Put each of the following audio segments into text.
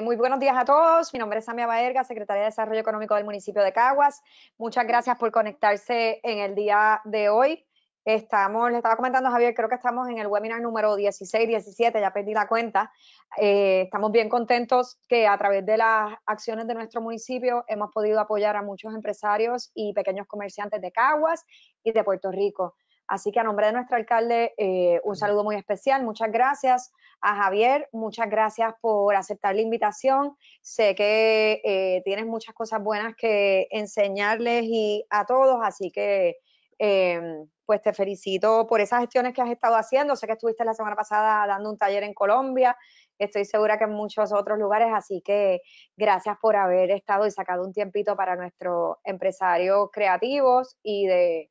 Muy buenos días a todos. Mi nombre es Samia Baerga, secretaria de Desarrollo Económico del municipio de Caguas. Muchas gracias por conectarse en el día de hoy. Le estaba comentando a Javier, creo que estamos en el webinar número 16, 17, ya perdí la cuenta. Estamos bien contentos que a través de las acciones de nuestro municipio hemos podido apoyar a muchos empresarios y pequeños comerciantes de Caguas y de Puerto Rico. Así que a nombre de nuestro alcalde, un saludo muy especial. Muchas gracias. A Javier, muchas gracias por aceptar la invitación. Sé que tienes muchas cosas buenas que enseñarles y a todos, así que pues te felicito por esas gestiones que has estado haciendo. Sé que estuviste la semana pasada dando un taller en Colombia, estoy segura que en muchos otros lugares, así que gracias por haber estado y sacado un tiempito para nuestros empresarios creativos y de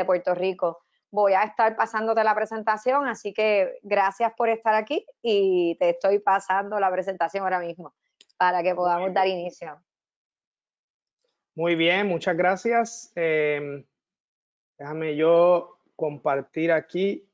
Puerto Rico. Voy a estar pasándote la presentación, así que gracias por estar aquí y te estoy pasando la presentación ahora mismo para que podamos dar inicio. Muy bien, muchas gracias. Déjame yo compartir aquí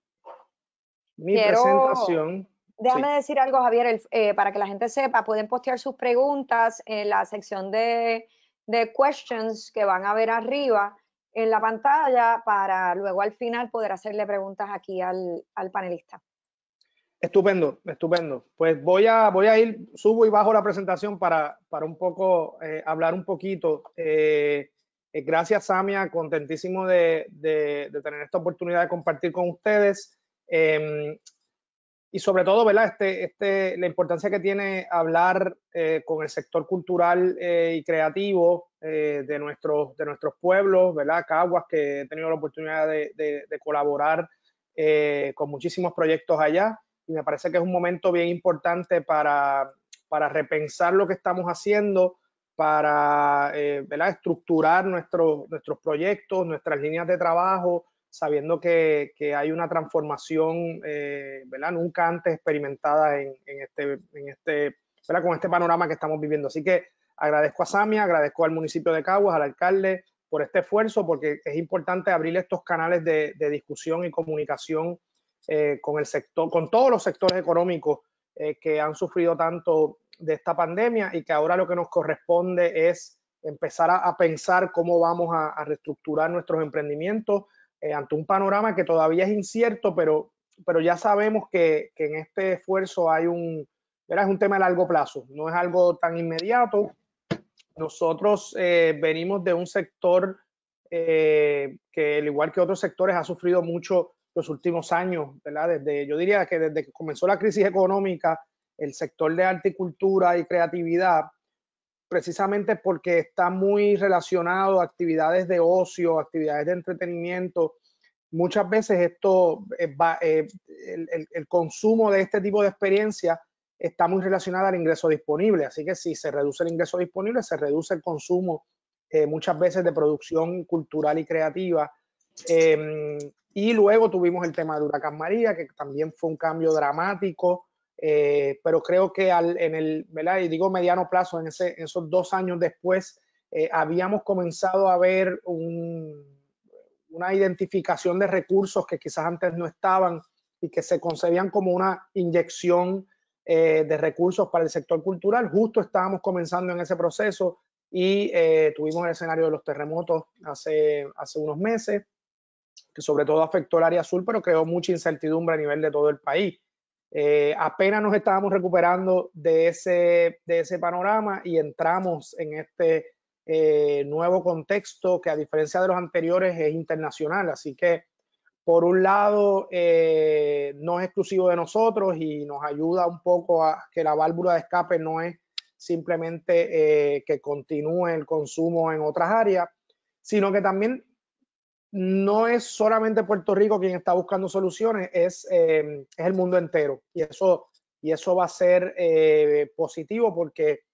mi presentación. Déjame decir algo, Javier, para que la gente sepa, pueden postear sus preguntas en la sección de questions que van a ver arriba en la pantalla para luego al final poder hacerle preguntas aquí al panelista. Estupendo, estupendo. Pues voy a ir, subo y bajo la presentación para un poco hablar un poquito. Gracias, Samia, contentísimo de tener esta oportunidad de compartir con ustedes. Y sobre todo, ¿verdad? La importancia que tiene hablar con el sector cultural y creativo de nuestros pueblos, ¿verdad? Caguas, que he tenido la oportunidad de colaborar con muchísimos proyectos allá. Y me parece que es un momento bien importante para repensar lo que estamos haciendo, para ¿verdad? Estructurar nuestros proyectos, nuestras líneas de trabajo, sabiendo que hay una transformación ¿verdad? Nunca antes experimentada ¿verdad? Con este panorama que estamos viviendo. Así que agradezco a Samia, agradezco al municipio de Caguas, al alcalde, por este esfuerzo, porque es importante abrir estos canales de discusión y comunicación con el sector, con todos los sectores económicos que han sufrido tanto de esta pandemia y que ahora lo que nos corresponde es empezar a pensar cómo vamos a reestructurar nuestros emprendimientos ante un panorama que todavía es incierto, pero ya sabemos que en este esfuerzo hay ¿verdad? Es un tema de largo plazo, no es algo tan inmediato. Nosotros venimos de un sector que, al igual que otros sectores, ha sufrido mucho los últimos años, ¿verdad? Yo diría que desde que comenzó la crisis económica, el sector de arte y cultura y creatividad, precisamente porque está muy relacionado a actividades de ocio, actividades de entretenimiento. Muchas veces esto, el consumo de este tipo de experiencias está muy relacionado al ingreso disponible. Así que si se reduce el ingreso disponible, se reduce el consumo muchas veces de producción cultural y creativa. Y luego tuvimos el tema del huracán María, que también fue un cambio dramático. Pero creo que ¿verdad? Y digo mediano plazo, en esos 2 años después, habíamos comenzado a ver una identificación de recursos que quizás antes no estaban y que se concebían como una inyección de recursos para el sector cultural. Justo estábamos comenzando en ese proceso y tuvimos el escenario de los terremotos hace unos meses, que sobre todo afectó el área sur, pero creó mucha incertidumbre a nivel de todo el país. Apenas nos estábamos recuperando de ese panorama y entramos en este nuevo contexto que, a diferencia de los anteriores, es internacional. Así que, por un lado, no es exclusivo de nosotros y nos ayuda un poco a que la válvula de escape no es simplemente que continúe el consumo en otras áreas, sino que también no es solamente Puerto Rico quien está buscando soluciones, es el mundo entero. Y eso va a ser positivo porque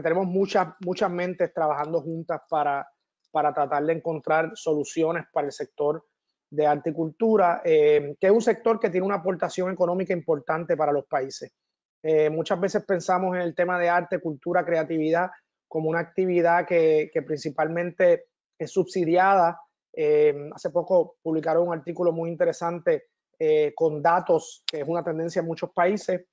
tenemos muchas mentes trabajando juntas para tratar de encontrar soluciones para el sector de arte y cultura, que es un sector que tiene una aportación económica importante para los países. Muchas veces pensamos en el tema de arte, cultura, creatividad como una actividad que principalmente es subsidiada. Hace poco publicaron un artículo muy interesante con datos, que es una tendencia en muchos países,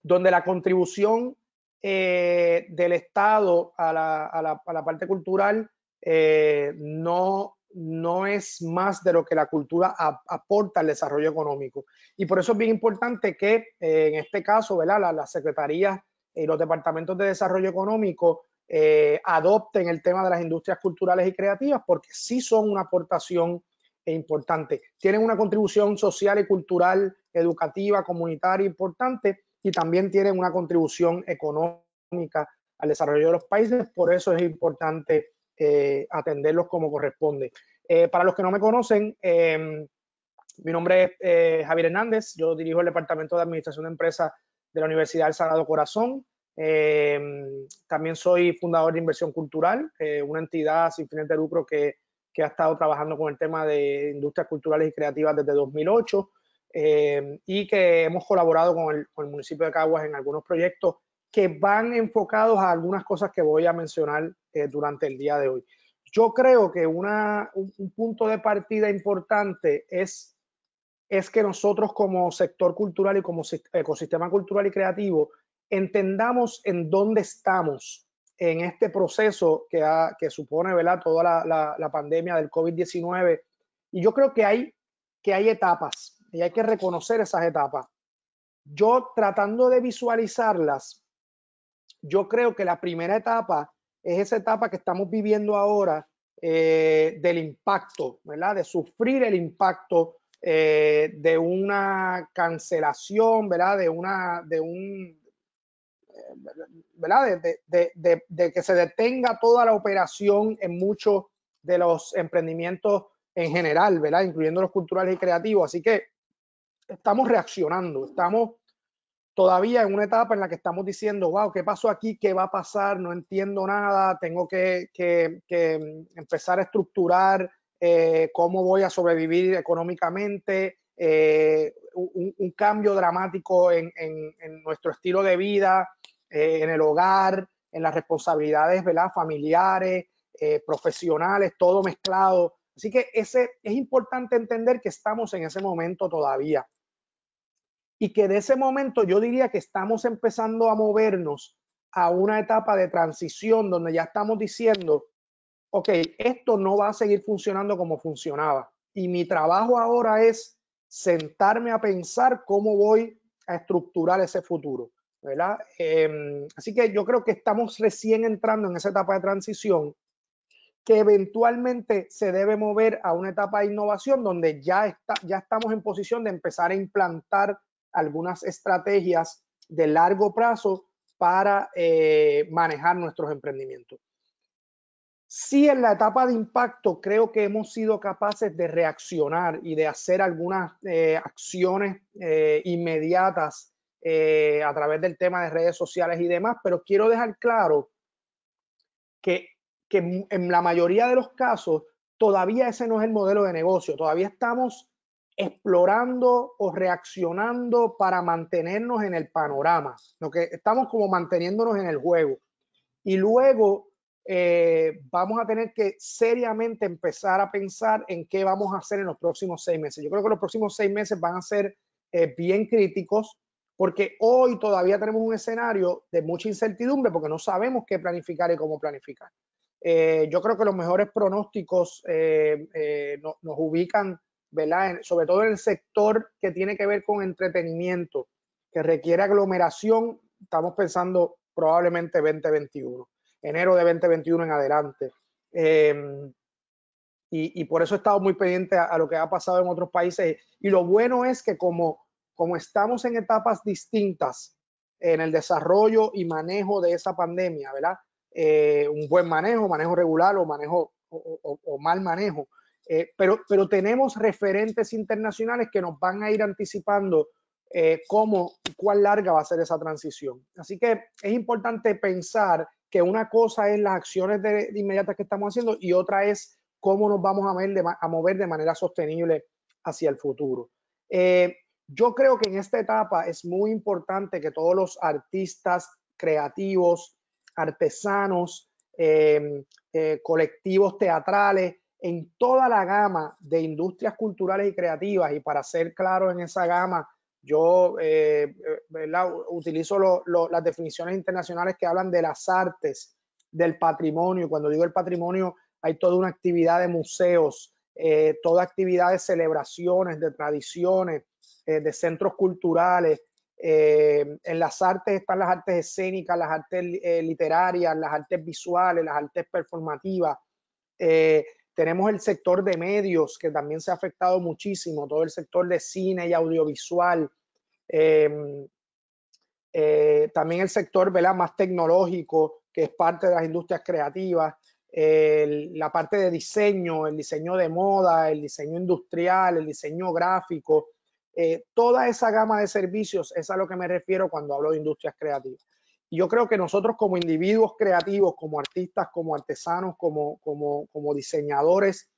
donde la contribución del Estado a la parte cultural no es más de lo que la cultura aporta al desarrollo económico. Y por eso es bien importante que en este caso, ¿verdad? Las secretarías y los departamentos de desarrollo económico adopten el tema de las industrias culturales y creativas, porque sí son una aportación importante. Tienen una contribución social y cultural, educativa, comunitaria importante, y también tienen una contribución económica al desarrollo de los países. Por eso es importante atenderlos como corresponde. Para los que no me conocen, mi nombre es Javier Hernández. Yo dirijo el Departamento de Administración de Empresas de la Universidad del Sagrado Corazón. También soy fundador de Inversión Cultural, una entidad sin fines de lucro que ha estado trabajando con el tema de industrias culturales y creativas desde 2008, y que hemos colaborado con el municipio de Caguas en algunos proyectos que van enfocados a algunas cosas que voy a mencionar durante el día de hoy. Yo creo que un punto de partida importante es que nosotros como sector cultural y como ecosistema cultural y creativo entendamos en dónde estamos en este proceso que supone, ¿verdad?, toda la pandemia del COVID-19. Y yo creo que hay etapas y hay que reconocer esas etapas. Yo, tratando de visualizarlas, yo creo que la primera etapa es esa etapa que estamos viviendo ahora, del impacto, ¿verdad? De sufrir el impacto de una cancelación, ¿verdad? ¿Verdad? De que se detenga toda la operación en muchos de los emprendimientos en general, ¿verdad? Incluyendo los culturales y creativos. Así que estamos reaccionando, estamos todavía en una etapa en la que estamos diciendo, wow, ¿qué pasó aquí? ¿Qué va a pasar? No entiendo nada, tengo que empezar a estructurar cómo voy a sobrevivir económicamente, un cambio dramático en nuestro estilo de vida, en el hogar, en las responsabilidades, ¿verdad?, familiares, profesionales, todo mezclado. Así que es importante entender que estamos en ese momento todavía. Y que de ese momento yo diría que estamos empezando a movernos a una etapa de transición donde ya estamos diciendo, ok, esto no va a seguir funcionando como funcionaba. Y mi trabajo ahora es sentarme a pensar cómo voy a estructurar ese futuro, ¿verdad? Así que yo creo que estamos recién entrando en esa etapa de transición que eventualmente se debe mover a una etapa de innovación donde ya estamos en posición de empezar a implantar algunas estrategias de largo plazo para manejar nuestros emprendimientos. Sí, en la etapa de impacto creo que hemos sido capaces de reaccionar y de hacer algunas acciones inmediatas a través del tema de redes sociales y demás, pero quiero dejar claro que en la mayoría de los casos todavía ese no es el modelo de negocio, todavía estamos explorando o reaccionando para mantenernos en el panorama, lo que estamos como manteniéndonos en el juego, y luego vamos a tener que seriamente empezar a pensar en qué vamos a hacer en los próximos 6 meses. Yo creo que los próximos 6 meses van a ser bien críticos, porque hoy todavía tenemos un escenario de mucha incertidumbre porque no sabemos qué planificar y cómo planificar. Yo creo que los mejores pronósticos nos ubican, ¿verdad?, sobre todo en el sector que tiene que ver con entretenimiento, que requiere aglomeración. Estamos pensando probablemente 2021, enero de 2021 en adelante. Y por eso he estado muy pendiente a lo que ha pasado en otros países. Y lo bueno es que como estamos en etapas distintas en el desarrollo y manejo de esa pandemia, ¿verdad? Un buen manejo regular o manejo o mal manejo. Pero tenemos referentes internacionales que nos van a ir anticipando cómo y cuán larga va a ser esa transición. Así que es importante pensar que una cosa es las acciones de inmediatas que estamos haciendo y otra es cómo nos vamos a mover de manera sostenible hacia el futuro. Yo creo que en esta etapa es muy importante que todos los artistas creativos, artesanos, colectivos teatrales, en toda la gama de industrias culturales y creativas, y para ser claro en esa gama, Yo ¿verdad? Utilizo las definiciones internacionales que hablan de las artes, del patrimonio. Cuando digo el patrimonio, hay toda una actividad de museos, toda actividad de celebraciones, de tradiciones, de centros culturales. En las artes están las artes escénicas, las artes literarias, las artes visuales, las artes performativas. Tenemos el sector de medios, que también se ha afectado muchísimo, todo el sector de cine y audiovisual. También el sector, ¿verdad?, más tecnológico, que es parte de las industrias creativas. La parte de diseño, el diseño de moda, el diseño industrial, el diseño gráfico. Toda esa gama de servicios es a lo que me refiero cuando hablo de industrias creativas. Y yo creo que nosotros como individuos creativos, como artistas, como artesanos, como diseñadores,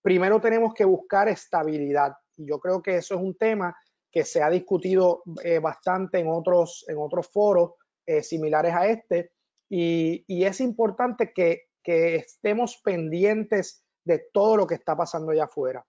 primero tenemos que buscar estabilidad. Y yo creo que eso es un tema que se ha discutido bastante en otros foros similares a este. Y es importante que estemos pendientes de todo lo que está pasando allá afuera.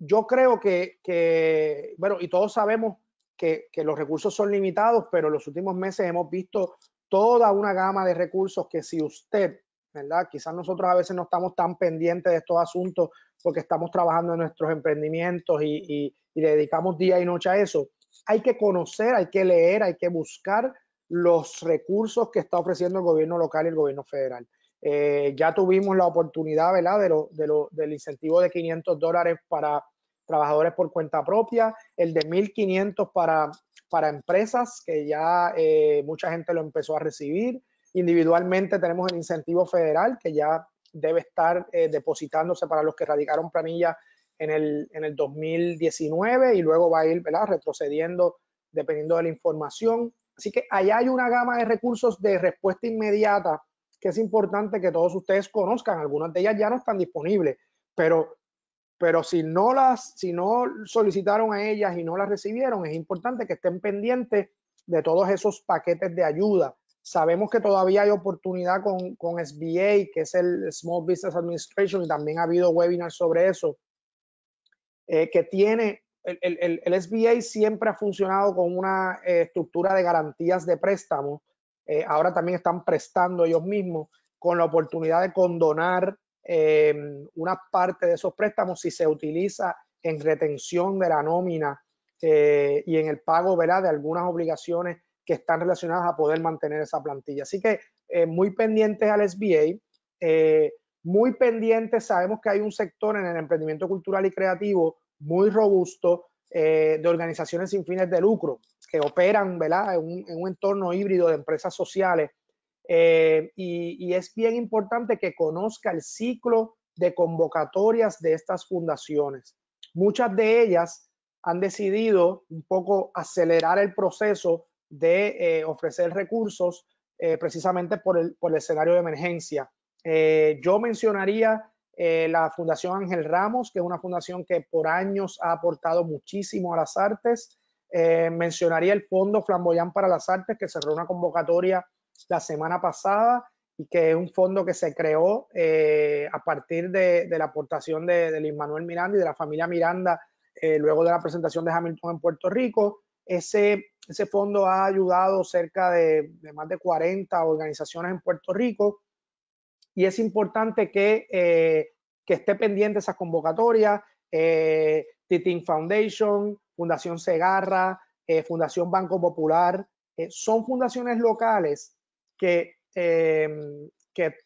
Yo creo que, bueno, y todos sabemos que los recursos son limitados, pero en los últimos meses hemos visto toda una gama de recursos que si usted, ¿verdad? Quizás nosotros a veces no estamos tan pendientes de estos asuntos porque estamos trabajando en nuestros emprendimientos y dedicamos día y noche a eso. Hay que conocer, hay que leer, hay que buscar los recursos que está ofreciendo el gobierno local y el gobierno federal. Ya tuvimos la oportunidad, ¿verdad?, del incentivo de $500 para trabajadores por cuenta propia, el de 1.500 para empresas, que ya mucha gente lo empezó a recibir. Individualmente tenemos el incentivo federal, que ya debe estar depositándose para los que radicaron planilla en el 2019 y luego va a ir, ¿verdad?, retrocediendo dependiendo de la información. Así que allá hay una gama de recursos de respuesta inmediata que es importante que todos ustedes conozcan. Algunas de ellas ya no están disponibles, pero si no solicitaron a ellas y no las recibieron, es importante que estén pendientes de todos esos paquetes de ayuda. Sabemos que todavía hay oportunidad con SBA, que es el Small Business Administration, y también ha habido webinars sobre eso, que tiene, el SBA siempre ha funcionado con una estructura de garantías de préstamo. Ahora también están prestando ellos mismos con la oportunidad de condonar una parte de esos préstamos si se utiliza en retención de la nómina y en el pago, ¿verdad?, de algunas obligaciones que están relacionadas a poder mantener esa plantilla. Así que muy pendientes al SBA, muy pendientes. Sabemos que hay un sector en el emprendimiento cultural y creativo muy robusto de organizaciones sin fines de lucro que operan, ¿verdad?, en un entorno híbrido de empresas sociales. Y es bien importante que conozca el ciclo de convocatorias de estas fundaciones. Muchas de ellas han decidido un poco acelerar el proceso de ofrecer recursos precisamente por el escenario de emergencia. Yo mencionaría la Fundación Ángel Ramos, que es una fundación que por años ha aportado muchísimo a las artes. Mencionaría el Fondo Flamboyant para las Artes, que cerró una convocatoria la semana pasada y que es un fondo que se creó a partir de la aportación de Luis Manuel Miranda y de la familia Miranda luego de la presentación de Hamilton en Puerto Rico. Ese fondo ha ayudado cerca de más de 40 organizaciones en Puerto Rico y es importante que esté pendiente esas convocatorias. Titín Foundation, Fundación Segarra, Fundación Banco Popular, son fundaciones locales que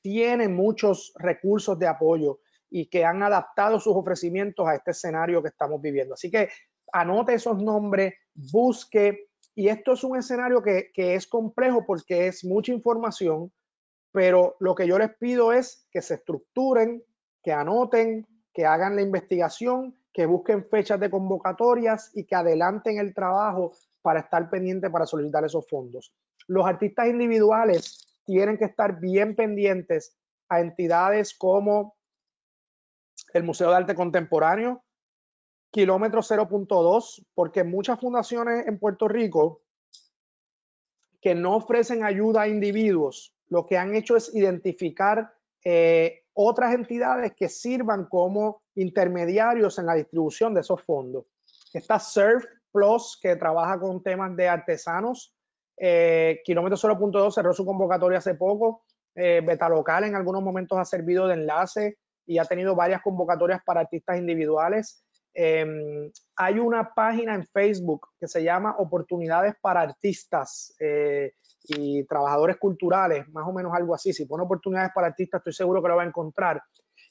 tienen muchos recursos de apoyo y que han adaptado sus ofrecimientos a este escenario que estamos viviendo. Así que anote esos nombres, busque, y esto es un escenario que es complejo porque es mucha información, pero lo que yo les pido es que se estructuren, que anoten, que hagan la investigación, que busquen fechas de convocatorias y que adelanten el trabajo para estar pendiente para solicitar esos fondos. Los artistas individuales tienen que estar bien pendientes a entidades como el Museo de Arte Contemporáneo, Kilómetro 0.2, porque muchas fundaciones en Puerto Rico que no ofrecen ayuda a individuos, lo que han hecho es identificar otras entidades que sirvan como intermediarios en la distribución de esos fondos. Está Surf Plus, que trabaja con temas de artesanos. Kilómetro 0.2 cerró su convocatoria hace poco. Beta Local en algunos momentos ha servido de enlace y ha tenido varias convocatorias para artistas individuales. Hay una página en Facebook que se llama Oportunidades para Artistas y Trabajadores Culturales, más o menos algo así. Si pone Oportunidades para Artistas, estoy seguro que lo va a encontrar.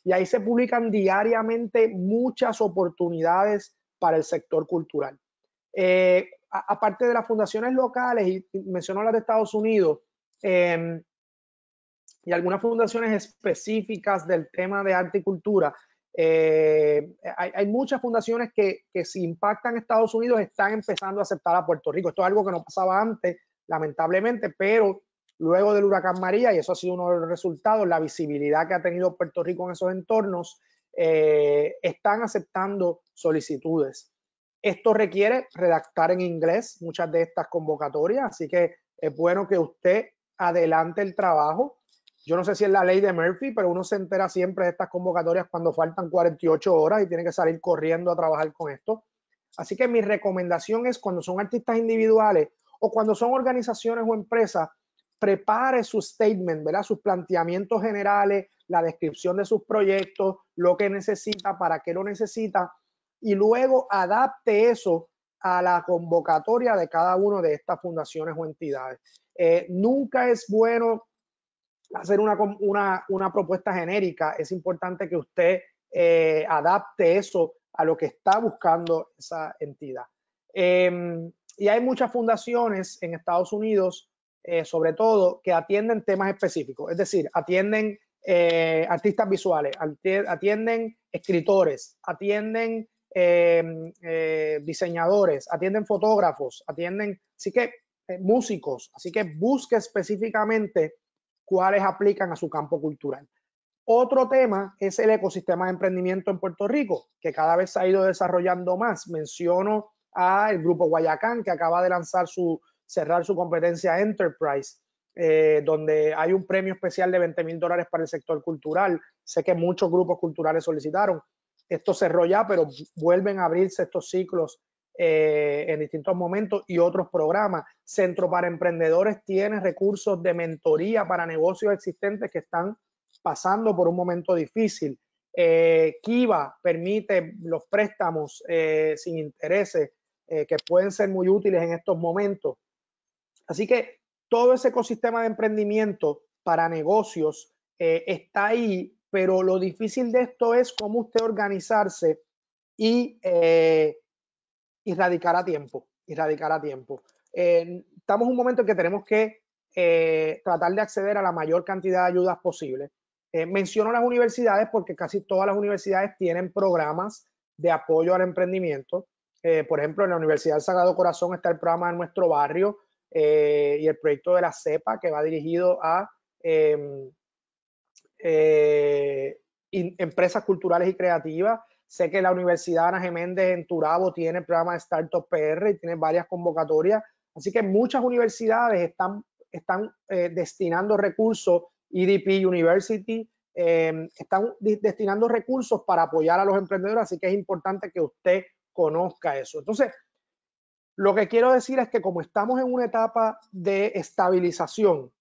Y ahí se publican diariamente muchas oportunidades para el sector cultural. Aparte de las fundaciones locales, y mencionó las de Estados Unidos, y algunas fundaciones específicas del tema de arte y cultura, hay muchas fundaciones que si impactan Estados Unidos están empezando a aceptar a Puerto Rico. Esto es algo que no pasaba antes, lamentablemente, pero luego del huracán María, y eso ha sido uno de los resultados, la visibilidad que ha tenido Puerto Rico en esos entornos, están aceptando solicitudes. Esto requiere redactar en inglés muchas de estas convocatorias, así que es bueno que usted adelante el trabajo. Yo no sé si es la ley de Murphy, pero uno se entera siempre de estas convocatorias cuando faltan 48 horas y tiene que salir corriendo a trabajar con esto. Así que mi recomendación es, cuando son artistas individuales o cuando son organizaciones o empresas, prepare su statement, ¿verdad? Sus planteamientos generales, la descripción de sus proyectos, lo que necesita, para qué lo necesita, y luego adapte eso a la convocatoria de cada una de estas fundaciones o entidades. Nunca es bueno hacer una propuesta genérica. Es importante que usted adapte eso a lo que está buscando esa entidad. Y hay muchas fundaciones en Estados Unidos, sobre todo, que atienden temas específicos, es decir, atienden artistas visuales, atienden escritores, atienden diseñadores, atienden fotógrafos, atienden, así que músicos, así que busque específicamente cuáles aplican a su campo cultural. Otro tema es el ecosistema de emprendimiento en Puerto Rico, que cada vez se ha ido desarrollando más. Menciono al Grupo Guayacán, que acaba de cerrar su competencia Enterprise, donde hay un premio especial de $20,000 para el sector cultural. Sé que muchos grupos culturales solicitaron. Esto cerró ya, pero vuelven a abrirse estos ciclos en distintos momentos, y otros programas. Centro para Emprendedores tiene recursos de mentoría para negocios existentes que están pasando por un momento difícil. Kiva permite los préstamos sin intereses, que pueden ser muy útiles en estos momentos. Así que todo ese ecosistema de emprendimiento para negocios está ahí, pero lo difícil de esto es cómo usted organizarse y radicar a tiempo. Estamos en un momento en que tenemos que tratar de acceder a la mayor cantidad de ayudas posible. Menciono las universidades porque casi todas las universidades tienen programas de apoyo al emprendimiento. Por ejemplo, en la Universidad del Sagrado Corazón está el programa de Nuestro Barrio y el proyecto de la CEPA, que va dirigido a empresas culturales y creativas. Sé que la Universidad Ana Geméndez en Turabo tiene el programa de Startup PR y tiene varias convocatorias. Así que muchas universidades están destinando recursos. EDP University están destinando recursos para apoyar a los emprendedores. Así que es importante que usted conozca eso. Entonces, lo que quiero decir es que como estamos en una etapa de estabilización,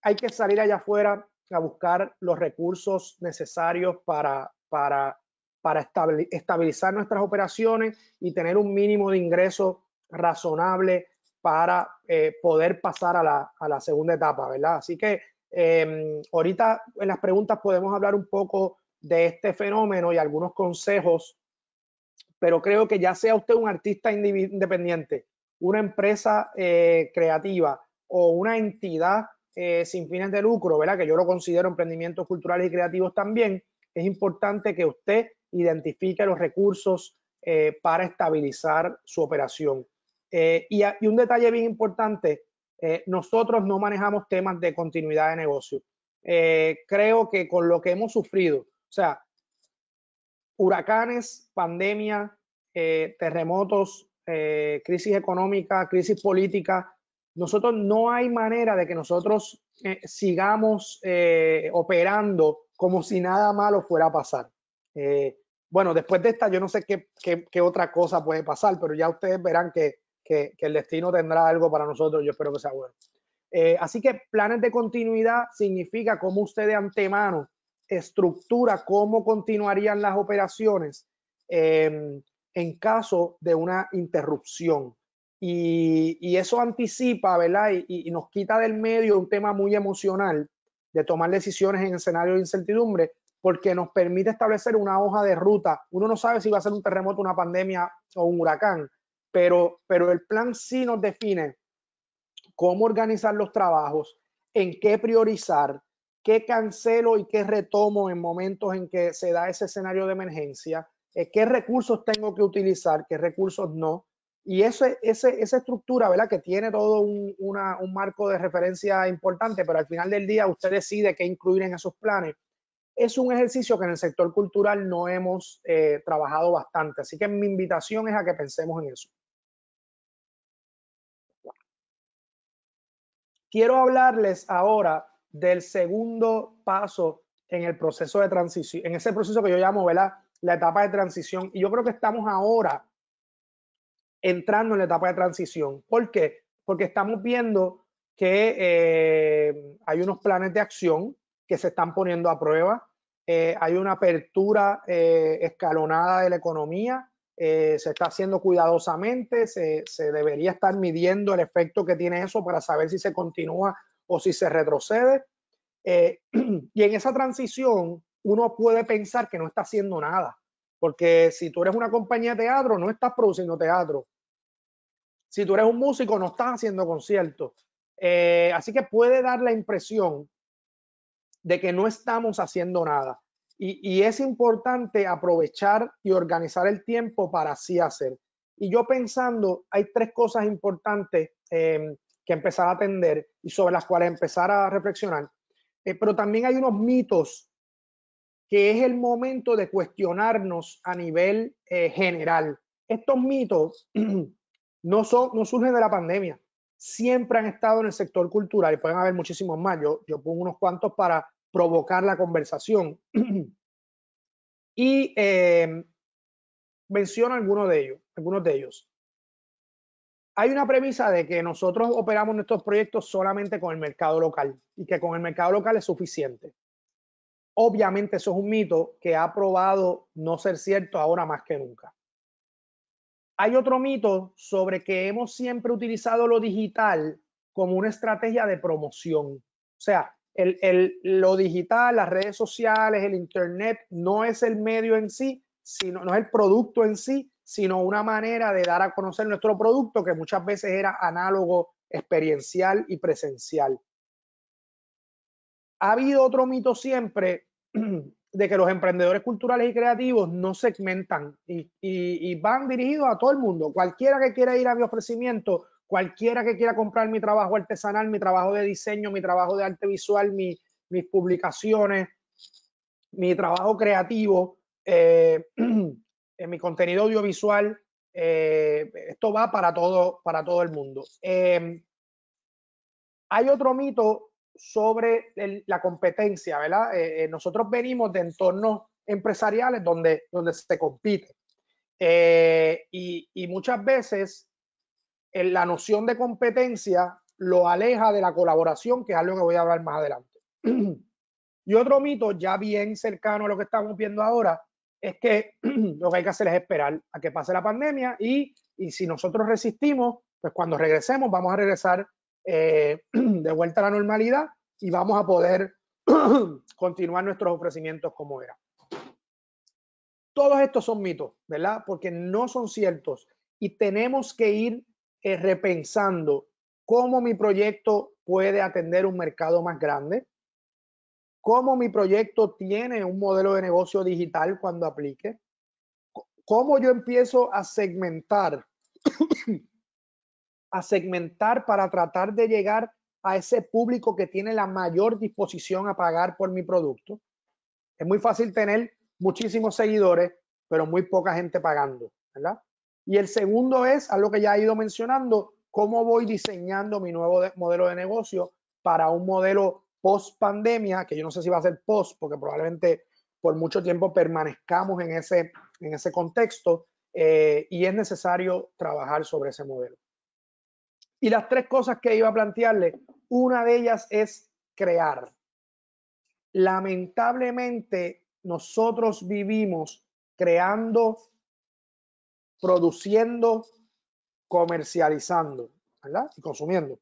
hay que salir allá afuera a buscar los recursos necesarios para estabilizar nuestras operaciones y tener un mínimo de ingreso razonable para poder pasar a la segunda etapa, ¿verdad? Así que ahorita en las preguntas podemos hablar un poco de este fenómeno y algunos consejos, pero creo que ya sea usted un artista independiente, una empresa creativa o una entidad sin fines de lucro, ¿verdad? Que yo lo considero emprendimientos culturales y creativos también, es importante que usted identifique los recursos para estabilizar su operación. Y un detalle bien importante, nosotros no manejamos temas de continuidad de negocio. Creo que con lo que hemos sufrido, o sea, huracanes, pandemia, terremotos, crisis económica, crisis política, nosotros no hay manera de que nosotros sigamos operando como si nada malo fuera a pasar. bueno, después de esta yo no sé qué otra cosa puede pasar, pero ya ustedes verán que el destino tendrá algo para nosotros. Yo espero que sea bueno. Así que planes de continuidad significa cómo usted de antemano estructura cómo continuarían las operaciones en caso de una interrupción. Y eso anticipa, ¿verdad? Y nos quita del medio un tema muy emocional de tomar decisiones en escenarios de incertidumbre, porque nos permite establecer una hoja de ruta. Uno no sabe si va a ser un terremoto, una pandemia o un huracán, pero el plan sí nos define cómo organizar los trabajos, en qué priorizar, qué cancelo y qué retomo en momentos en que se da ese escenario de emergencia, qué recursos tengo que utilizar, qué recursos no. Y esa estructura, ¿verdad? Que tiene todo un marco de referencia importante, pero al final del día usted decide qué incluir en esos planes. Es un ejercicio que en el sector cultural no hemos trabajado bastante. Así que mi invitación es a que pensemos en eso. Quiero hablarles ahora del segundo paso en el proceso de transición, en ese proceso que yo llamo, ¿verdad?, la etapa de transición. Y yo creo que estamos ahora entrando en la etapa de transición. ¿Por qué? Porque estamos viendo que hay unos planes de acción que se están poniendo a prueba. Hay una apertura escalonada de la economía. Se está haciendo cuidadosamente, se debería estar midiendo el efecto que tiene eso para saber si se continúa o si se retrocede. Y en esa transición uno puede pensar que no está haciendo nada, porque si tú eres una compañía de teatro, no estás produciendo teatro. Si tú eres un músico, no estás haciendo conciertos. Así que puede dar la impresión de que no estamos haciendo nada. Y es importante aprovechar y organizar el tiempo para así hacer. Y yo pensando, hay tres cosas importantes que empezar a atender y sobre las cuales empezar a reflexionar. Pero también hay unos mitos que es el momento de cuestionarnos a nivel general. Estos mitos no surgen de la pandemia, siempre han estado en el sector cultural y pueden haber muchísimos más. Yo pongo unos cuantos para provocar la conversación y menciono algunos de ellos. Hay una premisa de que nosotros operamos nuestros proyectos solamente con el mercado local y que con el mercado local es suficiente. Obviamente eso es un mito que ha probado no ser cierto ahora más que nunca. Hay otro mito sobre que hemos siempre utilizado lo digital como una estrategia de promoción. O sea, lo digital, las redes sociales, el internet, no es el medio en sí, sino, no es el producto en sí, sino una manera de dar a conocer nuestro producto que muchas veces era análogo, experiencial y presencial. Ha habido otro mito siempre de que los emprendedores culturales y creativos no segmentan y van dirigidos a todo el mundo. Cualquiera que quiera ir a mi ofrecimiento, cualquiera que quiera comprar mi trabajo artesanal, mi trabajo de diseño, mi trabajo de arte visual, mis publicaciones, mi trabajo creativo, mi contenido audiovisual, esto va para todo el mundo. Hay otro mito sobre la competencia, ¿verdad? Nosotros venimos de entornos empresariales donde se compite. Y muchas veces la noción de competencia lo aleja de la colaboración, que es algo que voy a hablar más adelante. Y otro mito, ya bien cercano a lo que estamos viendo ahora, es que lo que hay que hacer es esperar a que pase la pandemia y si nosotros resistimos, pues cuando regresemos vamos a regresar de vuelta a la normalidad y vamos a poder continuar nuestros ofrecimientos como era. Todos estos son mitos, ¿verdad? Porque no son ciertos y tenemos que ir repensando cómo mi proyecto puede atender un mercado más grande, cómo mi proyecto tiene un modelo de negocio digital cuando aplique, cómo yo empiezo a segmentar para tratar de llegar a ese público que tiene la mayor disposición a pagar por mi producto. Es muy fácil tener muchísimos seguidores, pero muy poca gente pagando, ¿verdad? Y el segundo es algo que ya he ido mencionando, cómo voy diseñando mi nuevo modelo de negocio para un modelo post pandemia, que yo no sé si va a ser post, porque probablemente por mucho tiempo permanezcamos en ese contexto, y es necesario trabajar sobre ese modelo. Y las tres cosas que iba a plantearle, una de ellas es crear. Lamentablemente, nosotros vivimos creando, produciendo, comercializando, ¿verdad? Y consumiendo.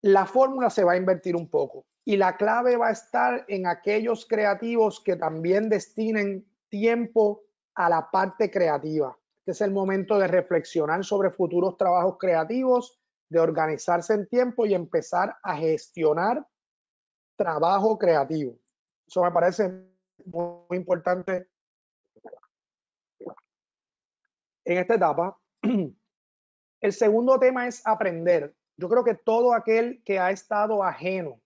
La fórmula se va a invertir un poco y la clave va a estar en aquellos creativos que también destinen tiempo a la parte creativa. Este es el momento de reflexionar sobre futuros trabajos creativos, de organizarse en tiempo y empezar a gestionar trabajo creativo. Eso me parece muy importante en esta etapa. El segundo tema es aprender. Yo creo que todo aquel que ha estado ajeno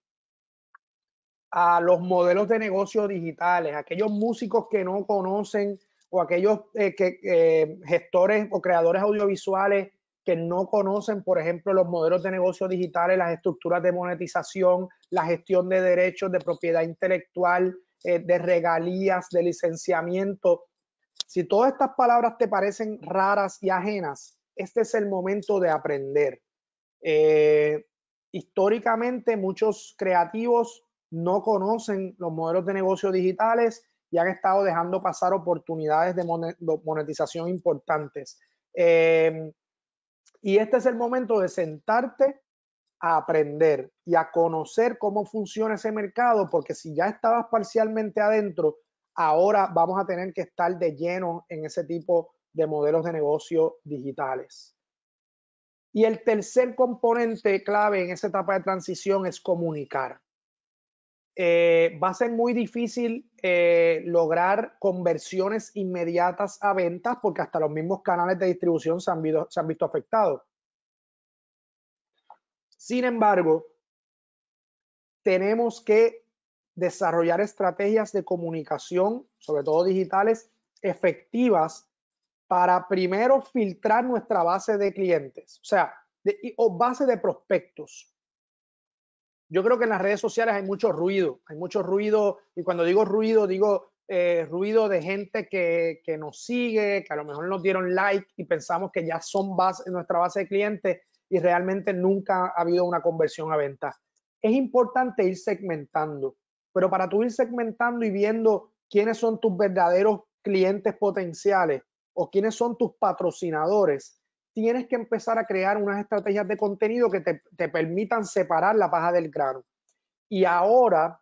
a los modelos de negocio digitales, aquellos músicos que no conocen o aquellos gestores o creadores audiovisuales que no conocen, por ejemplo, los modelos de negocio digitales, las estructuras de monetización, la gestión de derechos de propiedad intelectual, de regalías, de licenciamiento. Si todas estas palabras te parecen raras y ajenas, este es el momento de aprender. Históricamente, muchos creativos no conocen los modelos de negocio digitales y han estado dejando pasar oportunidades de monetización importantes. Y este es el momento de sentarte a aprender y a conocer cómo funciona ese mercado, porque si ya estabas parcialmente adentro, ahora vamos a tener que estar de lleno en ese tipo de modelos de negocio digitales. Y el tercer componente clave en esa etapa de transición es comunicar. Va a ser muy difícil lograr conversiones inmediatas a ventas porque hasta los mismos canales de distribución se han visto afectados. Sin embargo, tenemos que desarrollar estrategias de comunicación, sobre todo digitales, efectivas para primero filtrar nuestra base de clientes, o sea, o base de prospectos. Yo creo que en las redes sociales hay mucho ruido, y cuando digo ruido ruido de gente que nos sigue, que a lo mejor nos dieron like y pensamos que ya son nuestra base de clientes y realmente nunca ha habido una conversión a venta. Es importante ir segmentando, pero para tú ir segmentando y viendo quiénes son tus verdaderos clientes potenciales o quiénes son tus patrocinadores, tienes que empezar a crear unas estrategias de contenido que te permitan separar la paja del grano. Y ahora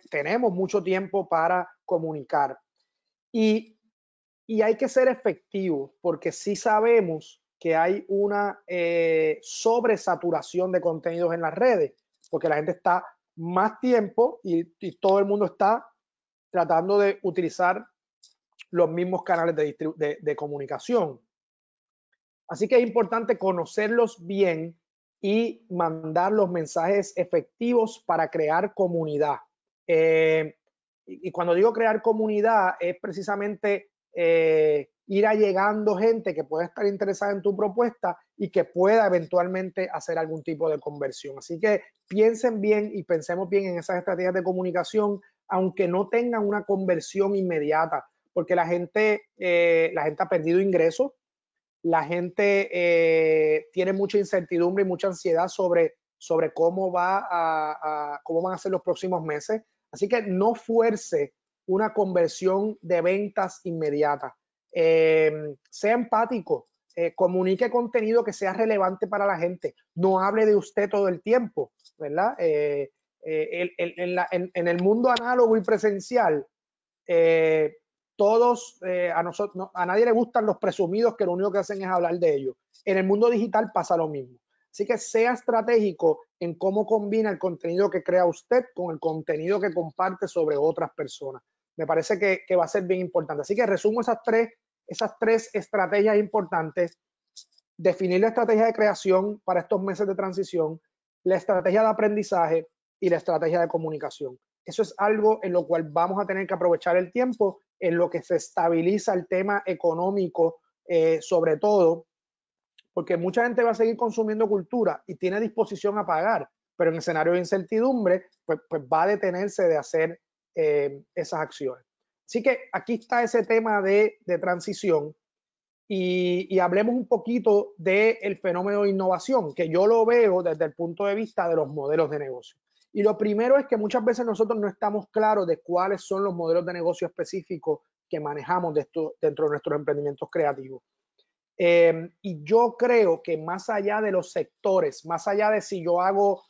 tenemos mucho tiempo para comunicar. Y hay que ser efectivos, porque sí sabemos que hay una sobresaturación de contenidos en las redes, porque la gente está más tiempo y todo el mundo está tratando de utilizar los mismos canales de comunicación. Así que es importante conocerlos bien y mandar los mensajes efectivos para crear comunidad. Y cuando digo crear comunidad es precisamente ir allegando gente que pueda estar interesada en tu propuesta y que pueda eventualmente hacer algún tipo de conversión. Así que piensen bien y pensemos bien en esas estrategias de comunicación, aunque no tengan una conversión inmediata, porque la gente ha perdido ingresos. La gente tiene mucha incertidumbre y mucha ansiedad sobre cómo van a ser los próximos meses. Así que no fuerce una conversión de ventas inmediata. Sea empático, comunique contenido que sea relevante para la gente. No hable de usted todo el tiempo, ¿verdad? En el mundo análogo y presencial, a nadie le gustan los presumidos que lo único que hacen es hablar de ellos. En el mundo digital pasa lo mismo. Así que sea estratégico en cómo combina el contenido que crea usted con el contenido que comparte sobre otras personas. Me parece que va a ser bien importante. Así que resumo esas tres estrategias importantes. Definir la estrategia de creación para estos meses de transición, la estrategia de aprendizaje y la estrategia de comunicación. Eso es algo en lo cual vamos a tener que aprovechar el tiempo, en lo que se estabiliza el tema económico, sobre todo, porque mucha gente va a seguir consumiendo cultura y tiene disposición a pagar, pero en escenario de incertidumbre, pues va a detenerse de hacer esas acciones. Así que aquí está ese tema de transición y hablemos un poquito del fenómeno de innovación, que yo lo veo desde el punto de vista de los modelos de negocio. Y lo primero es que muchas veces nosotros no estamos claros de cuáles son los modelos de negocio específicos que manejamos dentro de nuestros emprendimientos creativos. Y yo creo que más allá de los sectores, más allá de si yo hago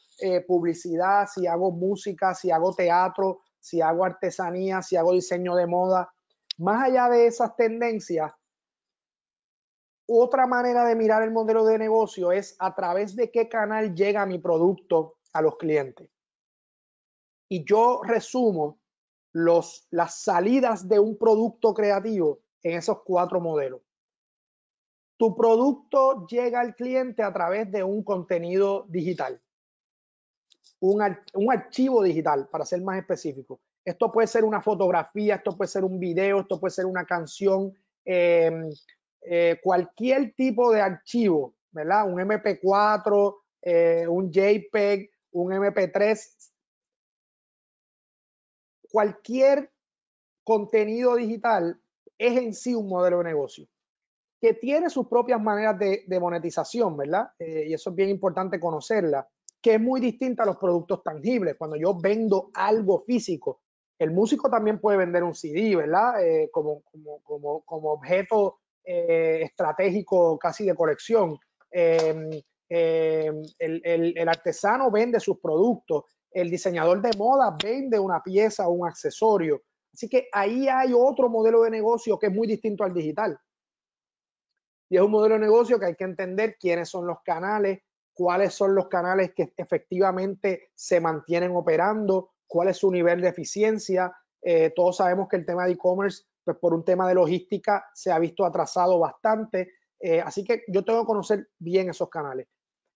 publicidad, si hago música, si hago teatro, si hago artesanía, si hago diseño de moda, más allá de esas tendencias, otra manera de mirar el modelo de negocio es a través de qué canal llega mi producto a los clientes. Y yo resumo las salidas de un producto creativo en esos 4 modelos. Tu producto llega al cliente a través de un contenido digital, un archivo digital, para ser más específico. Esto puede ser una fotografía, esto puede ser un video, esto puede ser una canción, cualquier tipo de archivo, ¿verdad? Un MP4, un JPEG, un MP3, cualquier contenido digital es en sí un modelo de negocio que tiene sus propias maneras de monetización, ¿verdad? Y eso es bien importante conocerla, que es muy distinta a los productos tangibles. Cuando yo vendo algo físico, el músico también puede vender un CD, ¿verdad? Como objeto estratégico casi de colección. El artesano vende sus productos, el diseñador de moda vende una pieza o un accesorio. Así que ahí hay otro modelo de negocio que es muy distinto al digital. Y es un modelo de negocio que hay que entender quiénes son los canales, cuáles son los canales que efectivamente se mantienen operando, cuál es su nivel de eficiencia. Todos sabemos que el tema de e-commerce, pues por un tema de logística, se ha visto atrasado bastante. Así que yo tengo que conocer bien esos canales.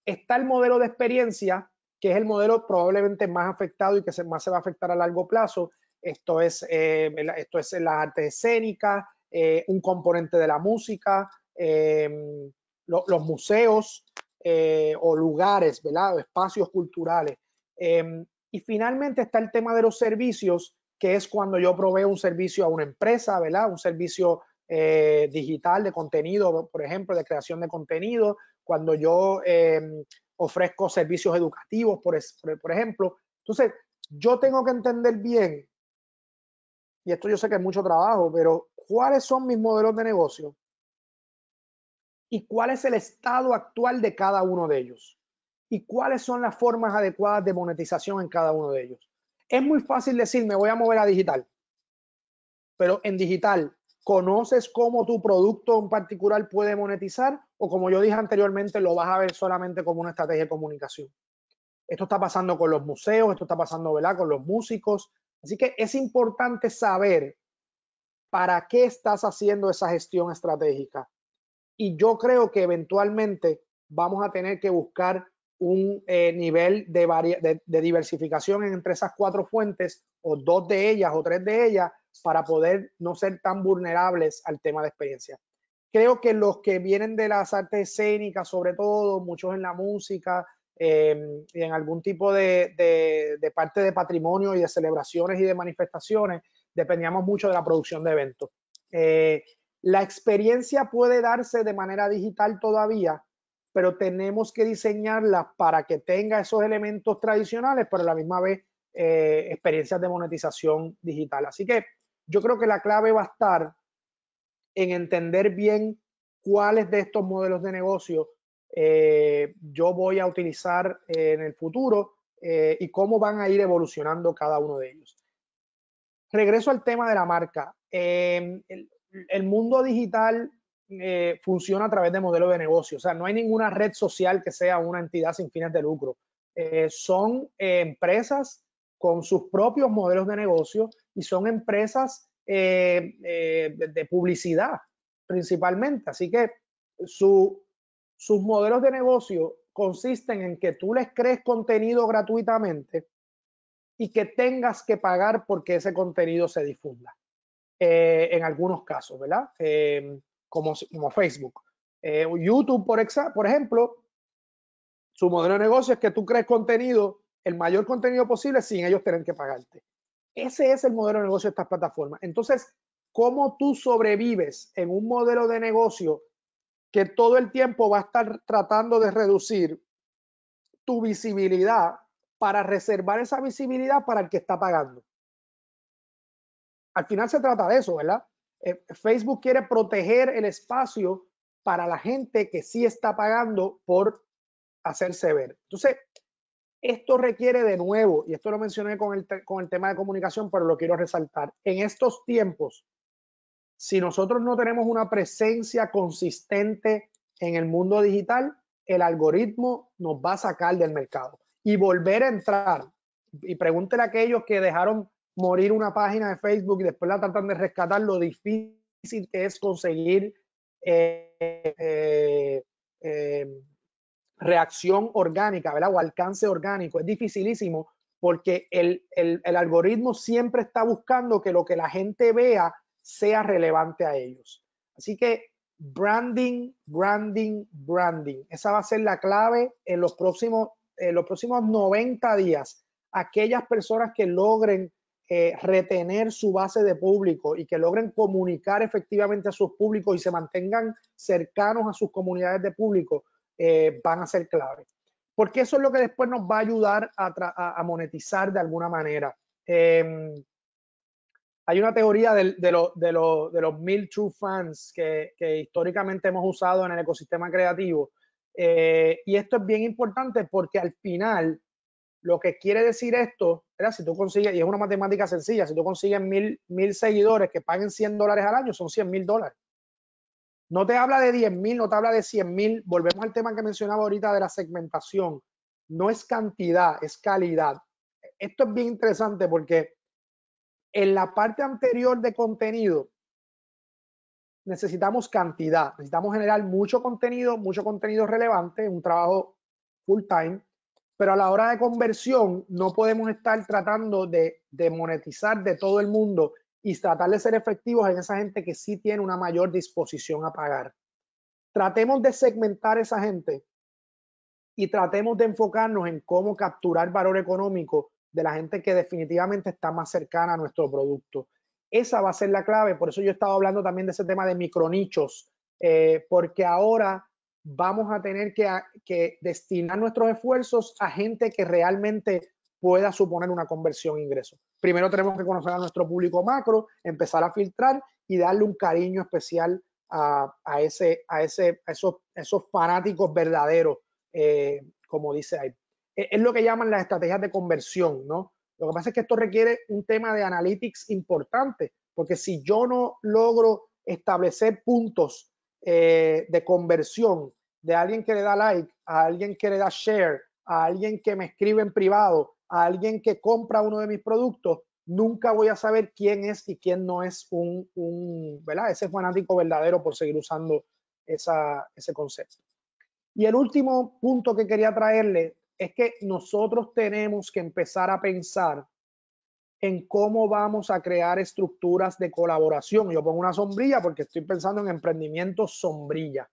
Está el modelo de experiencia, que es el modelo probablemente más afectado y que más se va a afectar a largo plazo. Esto es las artes escénicas, un componente de la música, los museos o lugares, ¿verdad? O espacios culturales. Y finalmente está el tema de los servicios, que es cuando yo proveo un servicio a una empresa, ¿verdad? Un servicio digital de contenido, por ejemplo, de creación de contenido, cuando yo ofrezco servicios educativos, por ejemplo. Entonces, yo tengo que entender bien, y esto yo sé que es mucho trabajo, pero ¿cuáles son mis modelos de negocio? ¿Y cuál es el estado actual de cada uno de ellos? ¿Y cuáles son las formas adecuadas de monetización en cada uno de ellos? Es muy fácil decir, me voy a mover a digital, pero en digital, ¿conoces cómo tu producto en particular puede monetizar? O como yo dije anteriormente, lo vas a ver solamente como una estrategia de comunicación. Esto está pasando con los museos, esto está pasando, ¿verdad?, con los músicos. Así que es importante saber para qué estás haciendo esa gestión estratégica. Y yo creo que eventualmente vamos a tener que buscar un nivel de diversificación entre esas 4 fuentes, o 2 de ellas o 3 de ellas, para poder no ser tan vulnerables al tema de experiencia. Creo que los que vienen de las artes escénicas, sobre todo, muchos en la música y en algún tipo de parte de patrimonio y de celebraciones y de manifestaciones, dependíamos mucho de la producción de eventos. La experiencia puede darse de manera digital todavía, pero tenemos que diseñarla para que tenga esos elementos tradicionales, pero a la misma vez experiencias de monetización digital. Así que yo creo que la clave va a estar en entender bien cuáles de estos modelos de negocio yo voy a utilizar en el futuro y cómo van a ir evolucionando cada uno de ellos. Regreso al tema de la marca. El mundo digital funciona a través de modelos de negocio. O sea, no hay ninguna red social que sea una entidad sin fines de lucro. Son empresas con sus propios modelos de negocio y son empresas de publicidad principalmente. Así que sus modelos de negocio consisten en que tú les crees contenido gratuitamente y que tengas que pagar porque ese contenido se difunda. En algunos casos, ¿verdad? Como Facebook. YouTube, por ejemplo, su modelo de negocio es que tú crees contenido, el mayor contenido posible, sin ellos tener que pagarte. Ese es el modelo de negocio de estas plataformas. Entonces, ¿cómo tú sobrevives en un modelo de negocio que todo el tiempo va a estar tratando de reducir tu visibilidad para reservar esa visibilidad para el que está pagando? Al final se trata de eso, ¿verdad? Facebook quiere proteger el espacio para la gente que sí está pagando por hacerse ver. Entonces, esto requiere de nuevo, y esto lo mencioné con el tema de comunicación, pero lo quiero resaltar. En estos tiempos, si nosotros no tenemos una presencia consistente en el mundo digital, el algoritmo nos va a sacar del mercado y volver a entrar. Y pregúntenle a aquellos que dejaron morir una página de Facebook y después la tratan de rescatar, lo difícil que es conseguir reacción orgánica, ¿verdad? O alcance orgánico. Es dificilísimo porque el algoritmo siempre está buscando que lo que la gente vea sea relevante a ellos. Así que branding, branding, branding. Esa va a ser la clave en los próximos 90 días. Aquellas personas que logren retener su base de público y que logren comunicar efectivamente a sus públicos y se mantengan cercanos a sus comunidades de público, van a ser clave. Porque eso es lo que después nos va a ayudar a monetizar de alguna manera. Hay una teoría de los 1000 true fans que históricamente hemos usado en el ecosistema creativo. Y esto es bien importante porque al final lo que quiere decir esto, ¿verdad? Si tú consigues, y es una matemática sencilla, si tú consigues 1000 seguidores que paguen $100 al año, son $100,000. No te habla de 10,000, no te habla de 100,000. Volvemos al tema que mencionaba ahorita de la segmentación. No es cantidad, es calidad. Esto es bien interesante porque en la parte anterior de contenido necesitamos cantidad, necesitamos generar mucho contenido relevante, un trabajo full time, pero a la hora de conversión no podemos estar tratando de monetizar de todo el mundo y tratar de ser efectivos en esa gente que sí tiene una mayor disposición a pagar. Tratemos de segmentar a esa gente y tratemos de enfocarnos en cómo capturar valor económico de la gente que definitivamente está más cercana a nuestro producto. Esa va a ser la clave. Por eso yo he estado hablando también de ese tema de micronichos, porque ahora vamos a tener que destinar nuestros esfuerzos a gente que realmente pueda suponer una conversión ingreso. Primero tenemos que conocer a nuestro público macro, empezar a filtrar y darle un cariño especial a esos fanáticos verdaderos, como dice ahí. Es lo que llaman las estrategias de conversión, ¿no? Lo que pasa es que esto requiere un tema de analytics importante, porque si yo no logro establecer puntos de conversión de alguien que le da like, a alguien que le da share, a alguien que me escribe en privado, a alguien que compra uno de mis productos, nunca voy a saber quién es y quién no es ¿verdad? Ese fanático verdadero, por seguir usando ese concepto. Y el último punto que quería traerle es que nosotros tenemos que empezar a pensar en cómo vamos a crear estructuras de colaboración. Yo pongo una sombrilla porque estoy pensando en emprendimientos sombrilla.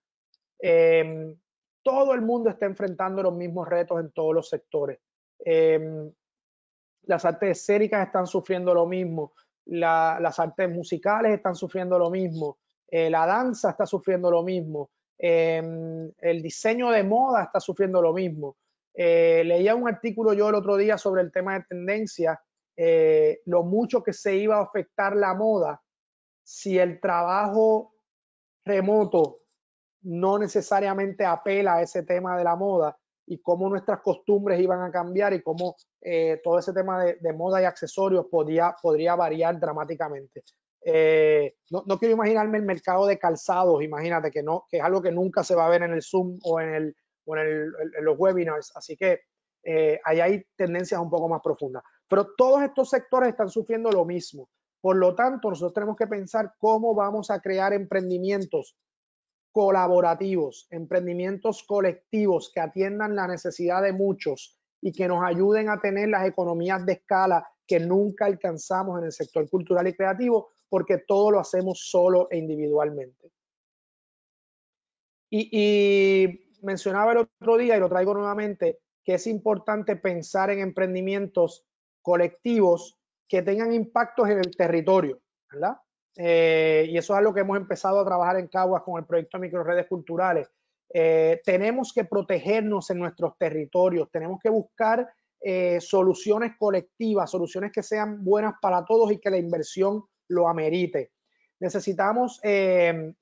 Todo el mundo está enfrentando los mismos retos en todos los sectores. Las artes escénicas están sufriendo lo mismo, las artes musicales están sufriendo lo mismo, la danza está sufriendo lo mismo, el diseño de moda está sufriendo lo mismo. Leía un artículo yo el otro día sobre el tema de tendencia, lo mucho que se iba a afectar la moda si el trabajo remoto no necesariamente apela a ese tema de la moda y cómo nuestras costumbres iban a cambiar y cómo todo ese tema de moda y accesorios podría variar dramáticamente. No quiero imaginarme el mercado de calzados, imagínate que es algo que nunca se va a ver en el Zoom o en los webinars, así que ahí hay tendencias un poco más profundas. Pero todos estos sectores están sufriendo lo mismo. Por lo tanto, nosotros tenemos que pensar cómo vamos a crear emprendimientos colaborativos, emprendimientos colectivos que atiendan la necesidad de muchos y que nos ayuden a tener las economías de escala que nunca alcanzamos en el sector cultural y creativo, porque todo lo hacemos solo e individualmente. Y mencionaba el otro día, y lo traigo nuevamente, que es importante pensar en emprendimientos colectivos que tengan impactos en el territorio, ¿verdad? Y eso es algo que hemos empezado a trabajar en Caguas con el proyecto de microredes culturales. Tenemos que protegernos en nuestros territorios, tenemos que buscar soluciones colectivas, soluciones que sean buenas para todos y que la inversión lo amerite. Necesitamos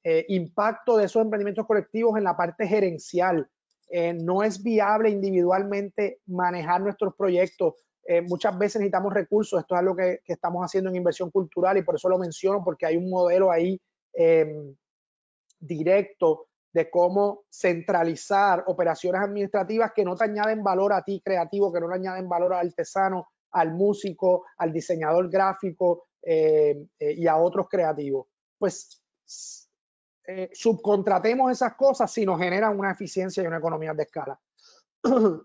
impacto de esos emprendimientos colectivos en la parte gerencial. No es viable individualmente manejar nuestros proyectos. Muchas veces necesitamos recursos. Esto es algo que estamos haciendo en inversión cultural y por eso lo menciono, porque hay un modelo ahí directo de cómo centralizar operaciones administrativas que no te añaden valor a ti creativo, que no le añaden valor al artesano, al músico, al diseñador gráfico y a otros creativos. Pues subcontratemos esas cosas si nos generan una eficiencia y una economía de escala.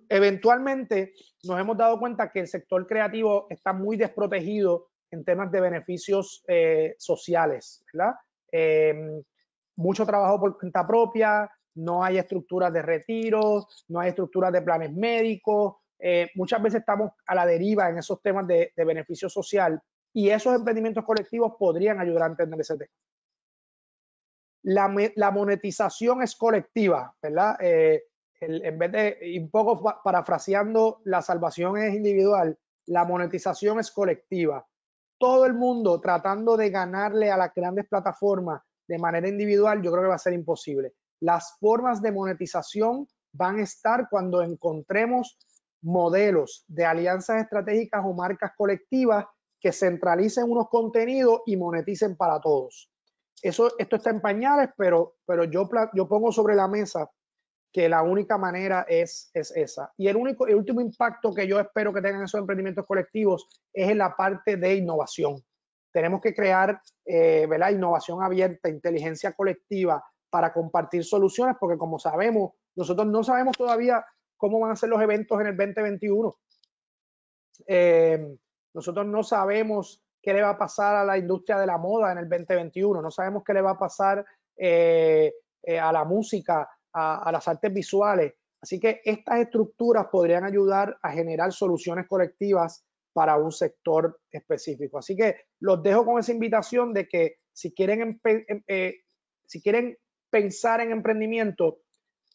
Eventualmente nos hemos dado cuenta que el sector creativo está muy desprotegido en temas de beneficios sociales, ¿verdad? Mucho trabajo por cuenta propia, no hay estructuras de retiro, no hay estructuras de planes médicos, muchas veces estamos a la deriva en esos temas de beneficio social y esos emprendimientos colectivos podrían ayudar a entender ese tema. La monetización es colectiva, ¿verdad? En vez de, un poco parafraseando, la salvación es individual, la monetización es colectiva. Todo el mundo tratando de ganarle a las grandes plataformas de manera individual, yo creo que va a ser imposible. Las formas de monetización van a estar cuando encontremos modelos de alianzas estratégicas o marcas colectivas que centralicen unos contenidos y moneticen para todos. Esto está en pañales, pero yo pongo sobre la mesa que la única manera es esa. Y el último impacto que yo espero que tengan esos emprendimientos colectivos es en la parte de innovación. Tenemos que crear ¿verdad? Innovación abierta, inteligencia colectiva para compartir soluciones, porque como sabemos, nosotros no sabemos todavía cómo van a ser los eventos en el 2021. Nosotros no sabemos qué le va a pasar a la industria de la moda en el 2021, no sabemos qué le va a pasar a la música, a las artes visuales. Así que estas estructuras podrían ayudar a generar soluciones colectivas para un sector específico. Así que los dejo con esa invitación de que si quieren pensar en emprendimiento,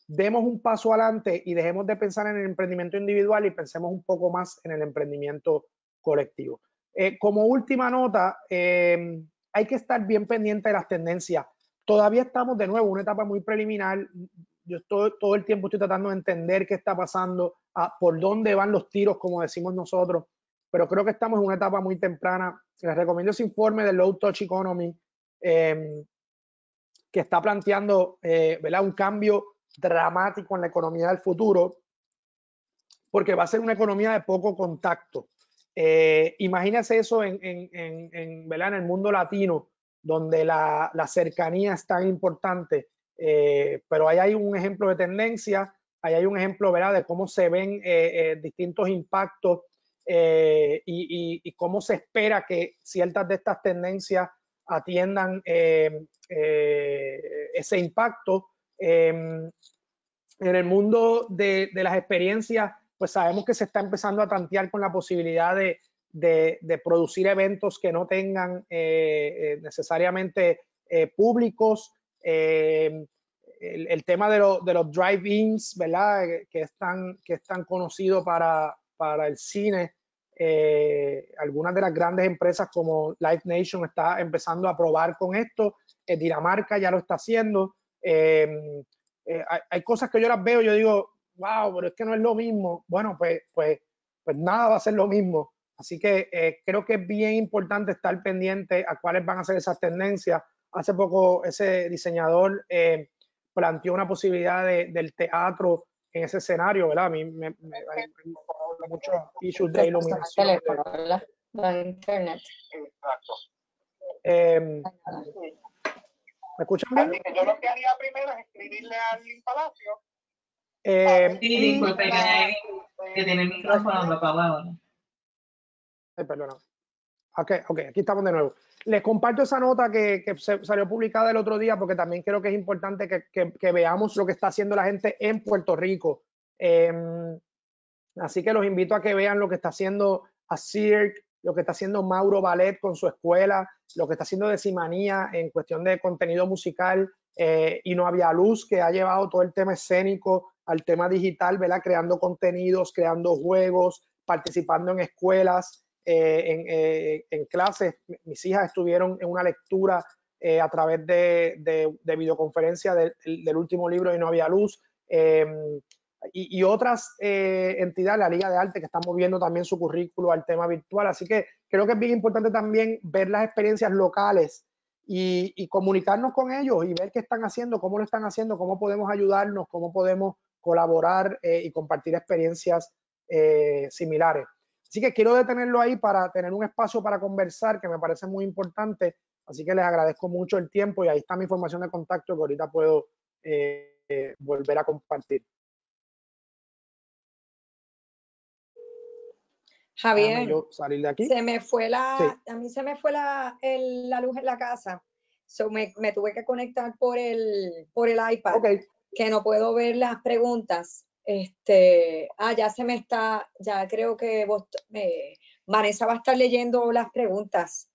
demos un paso adelante y dejemos de pensar en el emprendimiento individual y pensemos un poco más en el emprendimiento colectivo. Como última nota, hay que estar bien pendiente de las tendencias. Todavía estamos de nuevo en una etapa muy preliminar. Yo todo el tiempo estoy tratando de entender qué está pasando, por dónde van los tiros, como decimos nosotros, pero creo que estamos en una etapa muy temprana. Les recomiendo ese informe de Low Touch Economy que está planteando ¿verdad? Un cambio dramático en la economía del futuro, porque va a ser una economía de poco contacto. Imagínense eso ¿verdad? En el mundo latino, donde la cercanía es tan importante, pero ahí hay un ejemplo de tendencia, ahí hay un ejemplo, ¿verdad? De cómo se ven distintos impactos y cómo se espera que ciertas de estas tendencias atiendan ese impacto. En el mundo de las experiencias, pues sabemos que se está empezando a tantear con la posibilidad de producir eventos que no tengan necesariamente públicos. El tema de los drive-ins, ¿verdad? Que es tan conocido para el cine. Algunas de las grandes empresas como Live Nation está empezando a probar con esto. Dinamarca ya lo está haciendo. Hay cosas que yo las veo y yo digo, wow, pero es que no es lo mismo. Bueno, pues nada va a ser lo mismo. Así que creo que es bien importante estar pendiente a cuáles van a ser esas tendencias. Hace poco ese diseñador planteó una posibilidad del teatro en ese escenario, ¿verdad? A mí hay muchos issues de iluminación. Teléfono, ¿verdad? De internet. Exacto. ¿Me escuchan bien? Así que yo lo que haría primero es escribirle a Alvin Palacio. Sí, disculpe, que tiene el micrófono apagado. Perdona. Ok, aquí estamos de nuevo. Les comparto esa nota que salió publicada el otro día porque también creo que es importante que veamos lo que está haciendo la gente en Puerto Rico. Así que los invito a que vean lo que está haciendo ASIRC, lo que está haciendo Mauro Ballet con su escuela, lo que está haciendo Decimanía en cuestión de contenido musical, y No Había Luz, que ha llevado todo el tema escénico al tema digital, ¿verdad? Creando contenidos, creando juegos, participando en escuelas, en clases. Mis hijas estuvieron en una lectura a través de videoconferencia del último libro de No Había Luz. Y otras entidades, la Liga de Arte, que están moviendo también su currículo al tema virtual. Así que creo que es bien importante también ver las experiencias locales y comunicarnos con ellos y ver qué están haciendo, cómo lo están haciendo, cómo podemos ayudarnos, cómo podemos colaborar y compartir experiencias similares. Así que quiero detenerlo ahí para tener un espacio para conversar, que me parece muy importante. Así que les agradezco mucho el tiempo y ahí está mi información de contacto que ahorita puedo volver a compartir. Javier, yo salir de aquí. se me fue Sí. a mí se me fue la luz en la casa. So me tuve que conectar por el iPad, Okay. que no puedo ver las preguntas. Ya se me está, ya creo que Vanessa va a estar leyendo las preguntas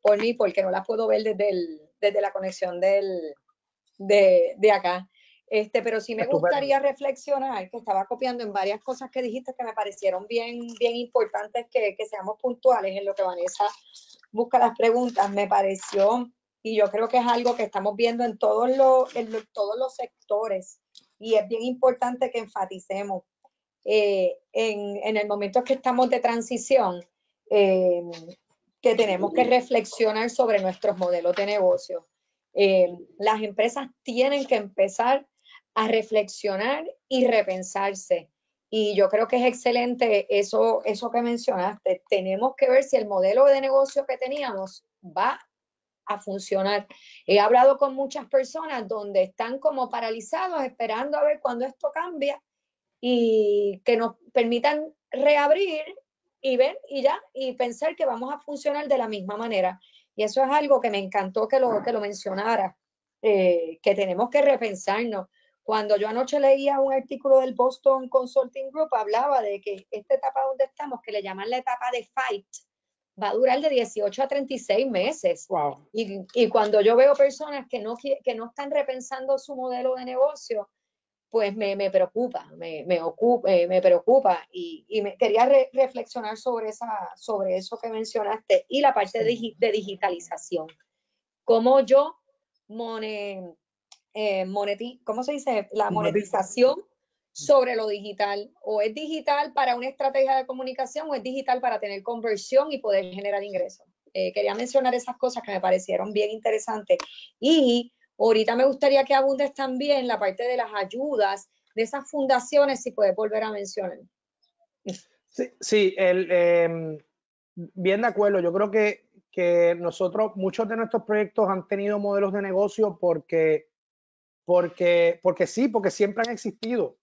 por mí, porque no las puedo ver desde la conexión de acá. Pero sí me gustaría reflexionar, que estaba copiando en varias cosas que dijiste que me parecieron bien importantes que seamos puntuales en lo que Vanessa busca las preguntas. Me pareció, y yo creo que es algo que estamos viendo en todos los sectores, y es bien importante que enfaticemos en el momento que estamos de transición, que tenemos que reflexionar sobre nuestros modelos de negocio. Las empresas tienen que empezar a reflexionar y repensarse. Y yo creo que es excelente eso que mencionaste. Tenemos que ver si el modelo de negocio que teníamos va a funcionar. He hablado con muchas personas donde están como paralizados esperando a ver cuándo esto cambia y que nos permitan reabrir y ver y pensar que vamos a funcionar de la misma manera. Y eso es algo que me encantó que lo mencionara, que tenemos que repensarnos. Cuando yo anoche leía un artículo del Boston Consulting Group, hablaba de que esta etapa donde estamos, que le llaman la etapa de fight, va a durar de 18 a 36 meses. Wow. Y cuando yo veo personas que no están repensando su modelo de negocio, pues me preocupa, me preocupa y me quería reflexionar sobre eso que mencionaste y la parte de digitalización. Cómo yo ¿cómo se dice? La monetización sobre lo digital, o es digital para una estrategia de comunicación o es digital para tener conversión y poder generar ingresos. Quería mencionar esas cosas que me parecieron bien interesantes. Y ahorita me gustaría que abundes también la parte de las ayudas, de esas fundaciones, si puedes volver a mencionar. Sí, bien de acuerdo. Yo creo que nosotros, muchos de nuestros proyectos han tenido modelos de negocio porque siempre han existido.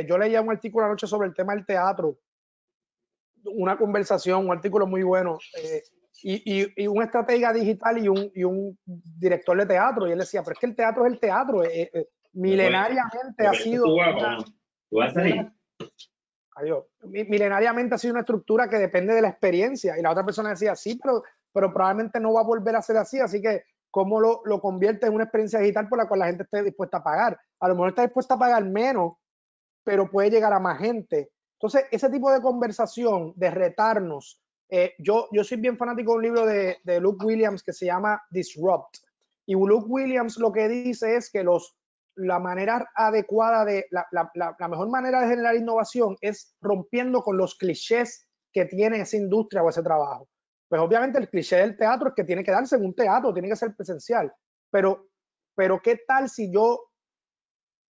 Yo leía un artículo anoche sobre el tema del teatro, una conversación, un artículo muy bueno, y un estratega digital y un director de teatro, y él decía, pero es que el teatro es el teatro, milenariamente ha sido milenariamente ha sido una estructura que depende de la experiencia, y la otra persona decía, sí, pero probablemente no va a volver a ser así, así que cómo lo convierte en una experiencia digital por la cual la gente esté dispuesta a pagar. A lo mejor está dispuesta a pagar menos, pero puede llegar a más gente. Entonces, ese tipo de conversación, de retarnos, yo soy bien fanático de un libro de Luke Williams que se llama Disrupt. Y Luke Williams lo que dice es que la manera adecuada la mejor manera de generar innovación es rompiendo con los clichés que tiene esa industria o ese trabajo. Pues obviamente el cliché del teatro es que tiene que darse en un teatro, tiene que ser presencial. Pero ¿qué tal si yo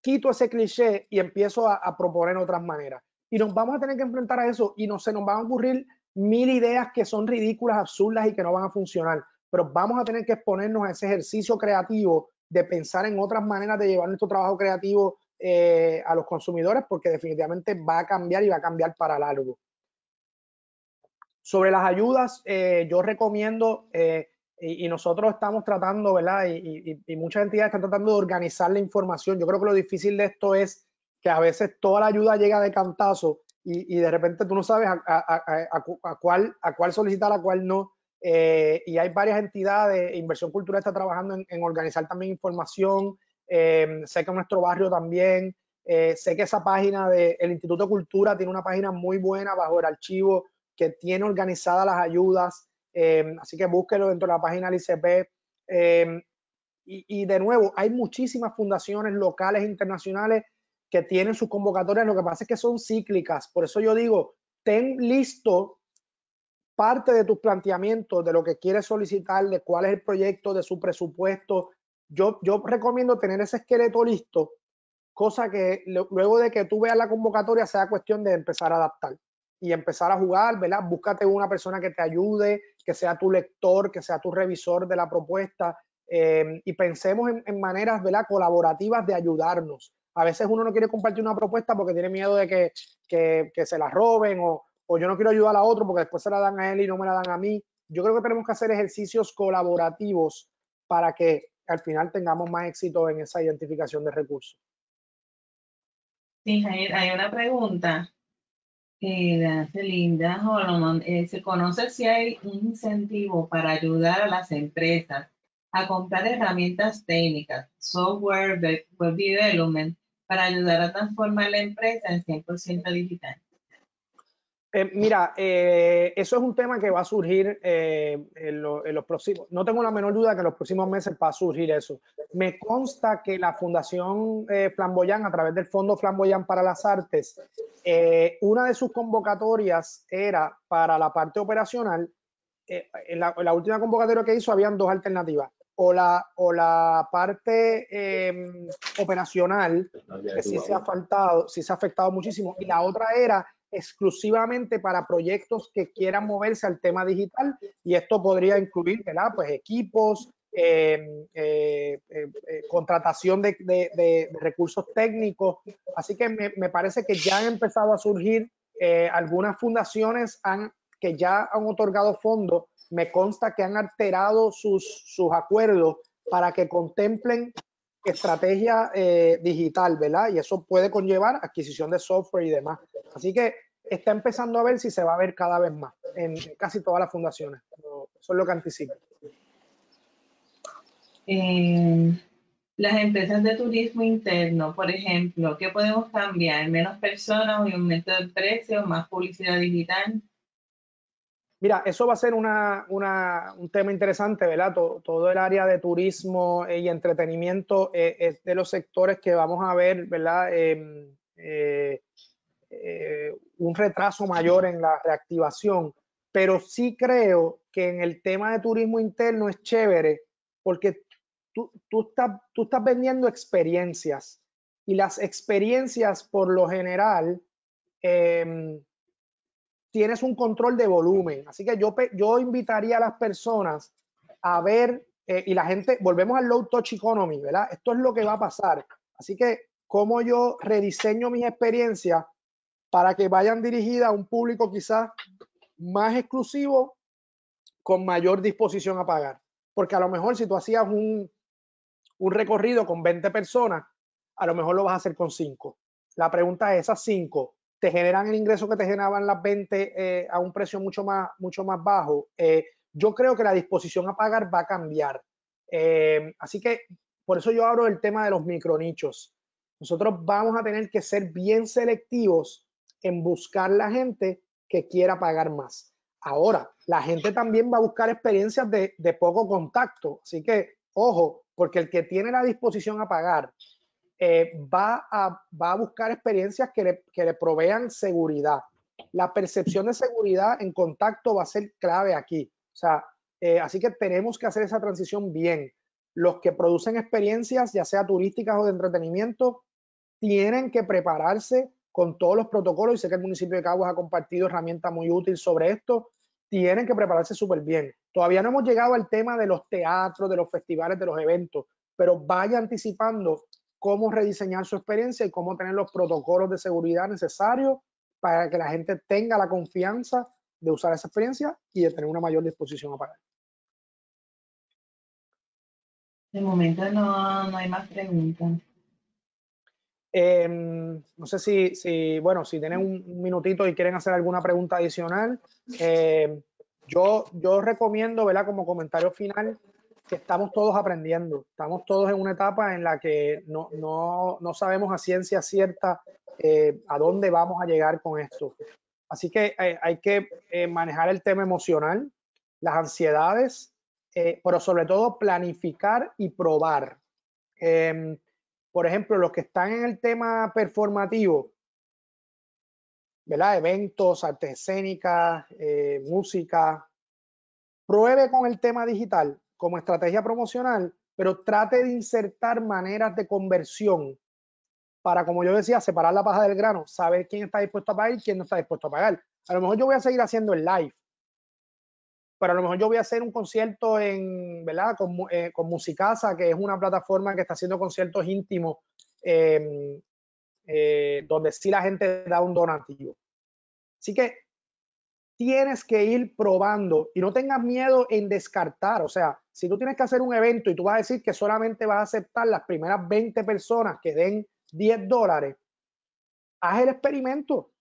quito ese cliché y empiezo a proponer otras maneras? Y nos vamos a tener que enfrentar a eso y se nos van a ocurrir 1000 ideas que son ridículas, absurdas y que no van a funcionar. Pero vamos a tener que exponernos a ese ejercicio creativo de pensar en otras maneras de llevar nuestro trabajo creativo a los consumidores, porque definitivamente va a cambiar y va a cambiar para largo. Sobre las ayudas, yo recomiendo, y nosotros estamos tratando, ¿verdad? Y muchas entidades están tratando de organizar la información. Yo creo que lo difícil de esto es que a veces toda la ayuda llega de cantazo y de repente tú no sabes a cuál solicitar, a cuál no. Y hay varias entidades, Inversión Cultural está trabajando en organizar también información, sé que nuestro barrio también, sé que esa página del Instituto de Cultura tiene una página muy buena bajo el archivo que tiene organizadas las ayudas, así que búsquelo dentro de la página del ICP. Y de nuevo, hay muchísimas fundaciones locales e internacionales que tienen sus convocatorias, lo que pasa es que son cíclicas, por eso yo digo, ten listo parte de tus planteamientos, de lo que quieres solicitar, de cuál es el proyecto, de su presupuesto. Yo recomiendo tener ese esqueleto listo, cosa que luego de que tú veas la convocatoria sea cuestión de empezar a adaptar y empezar a jugar, ¿verdad? Búscate una persona que te ayude, que sea tu lector, que sea tu revisor de la propuesta, y pensemos en maneras, ¿verdad?, colaborativas de ayudarnos. A veces uno no quiere compartir una propuesta porque tiene miedo de que se la roben, o yo no quiero ayudar a otro porque después se la dan a él y no me la dan a mí. Yo creo que tenemos que hacer ejercicios colaborativos para que al final tengamos más éxito en esa identificación de recursos. Sí, hay una pregunta de hace Linda Holloman. ¿Se conoce si hay un incentivo para ayudar a las empresas a comprar herramientas técnicas, software, web development, para ayudar a transformar la empresa en 100% digital? Mira, eso es un tema que va a surgir en los próximos, no tengo la menor duda que en los próximos meses va a surgir eso. Me consta que la Fundación Flamboyant, a través del Fondo Flamboyant para las Artes, una de sus convocatorias era para la parte operacional. En la última convocatoria que hizo habían dos alternativas, o la parte operacional, que sí se ha afectado muchísimo, y la otra era exclusivamente para proyectos que quieran moverse al tema digital, y esto podría incluir, ¿verdad?, pues equipos, contratación de recursos técnicos. Así que me parece que ya han empezado a surgir algunas fundaciones que ya han otorgado fondos. Me consta que han alterado sus acuerdos para que contemplen estrategia digital, ¿verdad? Y eso puede conllevar adquisición de software y demás. Así que está empezando a ver si se va a ver cada vez más en casi todas las fundaciones. Eso es lo que anticipo. Las empresas de turismo interno, por ejemplo, ¿qué podemos cambiar? ¿Menos personas, un aumento de precios, más publicidad digital? Mira, eso va a ser un tema interesante, ¿verdad? Todo el área de turismo y entretenimiento es de los sectores que vamos a ver, ¿verdad? Un retraso mayor en la reactivación, pero sí creo que en el tema de turismo interno es chévere porque tú estás vendiendo experiencias, y las experiencias por lo general tienes un control de volumen. Así que yo invitaría a las personas a ver, y la gente, volvemos al low touch economy, ¿verdad? Esto es lo que va a pasar. Así que cómo yo rediseño mis experiencias para que vayan dirigidas a un público quizás más exclusivo, con mayor disposición a pagar. Porque a lo mejor si tú hacías un recorrido con 20 personas, a lo mejor lo vas a hacer con 5. La pregunta es, ¿esas 5 te generan el ingreso que te generaban las 20 a un precio mucho más bajo? Yo creo que la disposición a pagar va a cambiar. Así que por eso yo hablo del tema de los micronichos. Nosotros vamos a tener que ser bien selectivos en buscar la gente que quiera pagar más. Ahora, la gente también va a buscar experiencias de poco contacto. Así que, ojo, porque el que tiene la disposición a pagar va a buscar experiencias que le provean seguridad. La percepción de seguridad en contacto va a ser clave aquí. O sea, así que tenemos que hacer esa transición bien. Los que producen experiencias, ya sea turísticas o de entretenimiento, tienen que prepararse con todos los protocolos, y sé que el municipio de Caguas ha compartido herramientas muy útiles sobre esto. Tienen que prepararse súper bien. Todavía no hemos llegado al tema de los teatros, de los festivales, de los eventos, pero vaya anticipando cómo rediseñar su experiencia y cómo tener los protocolos de seguridad necesarios para que la gente tenga la confianza de usar esa experiencia y de tener una mayor disposición a pagar. De momento no hay más preguntas. No sé bueno, si tienen un minutito y quieren hacer alguna pregunta adicional. Yo recomiendo, ¿verdad? Como comentario final, que estamos todos aprendiendo. Estamos todos en una etapa en la que no sabemos a ciencia cierta a dónde vamos a llegar con esto. Así que hay que manejar el tema emocional, las ansiedades, pero sobre todo planificar y probar. Por ejemplo, los que están en el tema performativo, ¿verdad? Eventos, artes escénicas, música, pruebe con el tema digital como estrategia promocional, pero trate de insertar maneras de conversión para, como yo decía, separar la paja del grano, saber quién está dispuesto a pagar y quién no está dispuesto a pagar. A lo mejor yo voy a seguir haciendo el live, pero a lo mejor yo voy a hacer un concierto ¿verdad? Con Musicasa, que es una plataforma que está haciendo conciertos íntimos, donde sí la gente da un donativo. Así que tienes que ir probando y no tengas miedo en descartar. O sea, si tú tienes que hacer un evento y tú vas a decir que solamente vas a aceptar las primeras 20 personas que den $10, haz el experimento.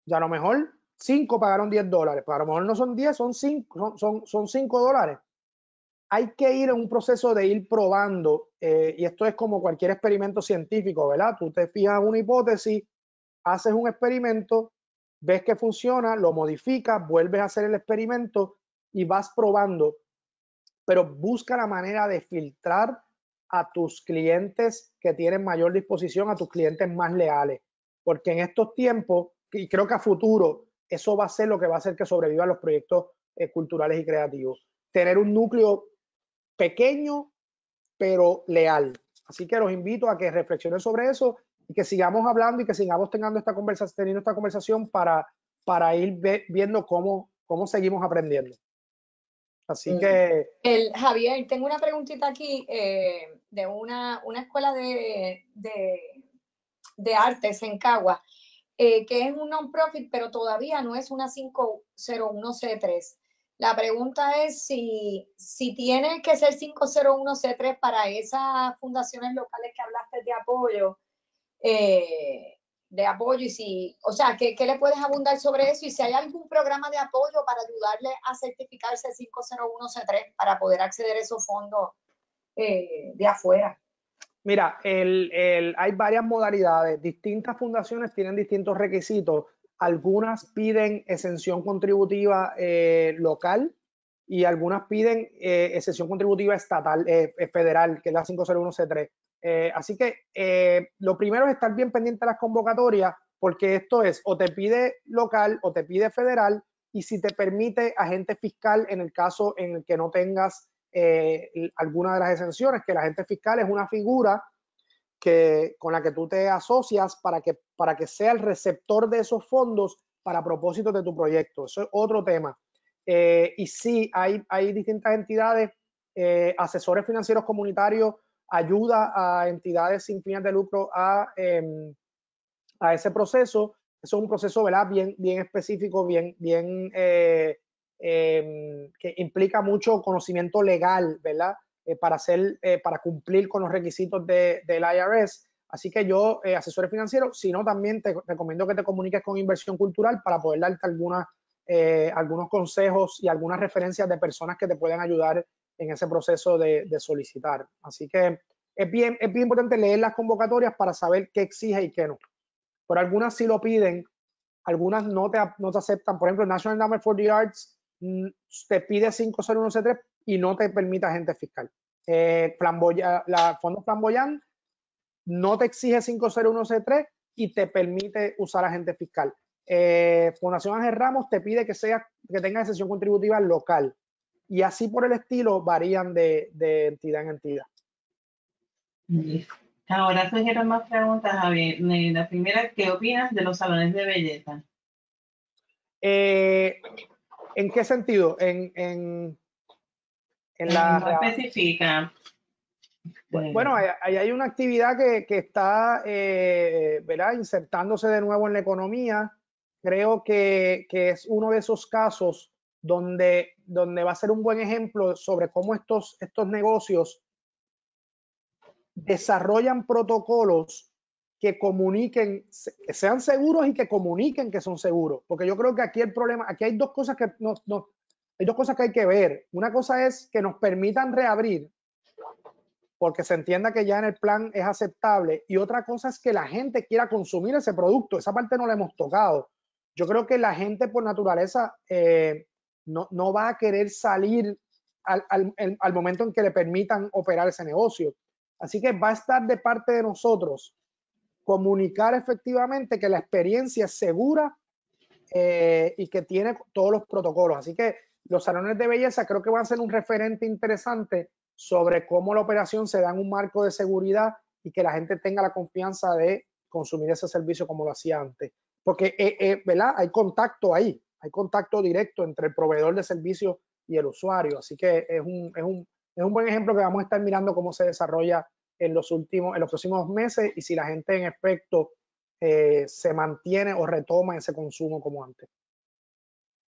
Ya a lo mejor 5 pagaron $10, pero a lo mejor no son 10, son 5, son $5. Hay que ir en un proceso de ir probando, y esto es como cualquier experimento científico, ¿verdad? Tú te fijas en una hipótesis, haces un experimento, ves que funciona, lo modificas, vuelves a hacer el experimento y vas probando, pero busca la manera de filtrar a tus clientes que tienen mayor disposición, a tus clientes más leales, porque en estos tiempos, y creo que a futuro, eso va a ser lo que va a hacer que sobrevivan los proyectos culturales y creativos. Tener un núcleo pequeño, pero leal. Así que los invito a que reflexionen sobre eso y que sigamos hablando y que sigamos teniendo esta conversación para ir viendo cómo seguimos aprendiendo. Así que... Javier, tengo una preguntita aquí de una escuela de artes en Cagua, que es un non-profit, pero todavía no es una 501C3. La pregunta es si tiene que ser 501C3 para esas fundaciones locales que hablaste de apoyo y si, o sea, ¿qué le puedes abundar sobre eso? Y si hay algún programa de apoyo para ayudarle a certificarse 501C3 para poder acceder a esos fondos de afuera. Mira, hay varias modalidades. Distintas fundaciones tienen distintos requisitos. Algunas piden exención contributiva local y algunas piden exención contributiva estatal, federal, que es la 501C3. Así que lo primero es estar bien pendiente de las convocatorias, porque esto es o te pide local o te pide federal, y si te permite agente fiscal en el caso en el que no tengas alguna de las exenciones, que el agente fiscal es una figura con la que tú te asocias para que sea el receptor de esos fondos para propósitos de tu proyecto. Eso es otro tema. Y sí, hay distintas entidades, asesores financieros comunitarios, ayuda a entidades sin fines de lucro a ese proceso. Eso es un proceso, ¿verdad? Bien específico, que implica mucho conocimiento legal, ¿verdad? Para cumplir con los requisitos del IRS. Así que yo, asesores financieros, si no, también te recomiendo que te comuniques con Inversión Cultural para poder darte algunos consejos y algunas referencias de personas que te puedan ayudar en ese proceso de solicitar. Así que es bien importante leer las convocatorias para saber qué exige y qué no. Por algunas sí lo piden, algunas no te aceptan. Por ejemplo, el National Endowment for the Arts te pide 501C3 y no te permite agente fiscal. Fondo Flamboyant no te exige 501C3 y te permite usar agente fiscal. Fundación Ángel Ramos te pide que tenga exención contributiva local, y así por el estilo varían de entidad en entidad. Ahora surgieron más preguntas, Javier. La primera, ¿qué opinas de los salones de belleza? ¿En qué sentido? En la... No especifica. Bueno, hay una actividad que está ¿verdad? Insertándose de nuevo en la economía. Creo que es uno de esos casos donde va a ser un buen ejemplo sobre cómo estos negocios desarrollan protocolos que comuniquen, que sean seguros y que comuniquen que son seguros. Porque yo creo que aquí el problema, aquí hay dos cosas que hay dos cosas que hay que ver. Una cosa es que nos permitan reabrir porque se entienda que ya en el plan es aceptable, y otra cosa es que la gente quiera consumir ese producto. Esa parte no la hemos tocado. Yo creo que la gente por naturaleza no va a querer salir al momento en que le permitan operar ese negocio. Así que va a estar de parte de nosotros comunicar efectivamente que la experiencia es segura y que tiene todos los protocolos. Así que los salones de belleza creo que van a ser un referente interesante sobre cómo la operación se da en un marco de seguridad y que la gente tenga la confianza de consumir ese servicio como lo hacía antes. Porque, ¿verdad? Hay contacto ahí, hay contacto directo entre el proveedor de servicios y el usuario. Así que es un buen ejemplo que vamos a estar mirando cómo se desarrolla en los próximos meses y si la gente en efecto se mantiene o retoma ese consumo como antes.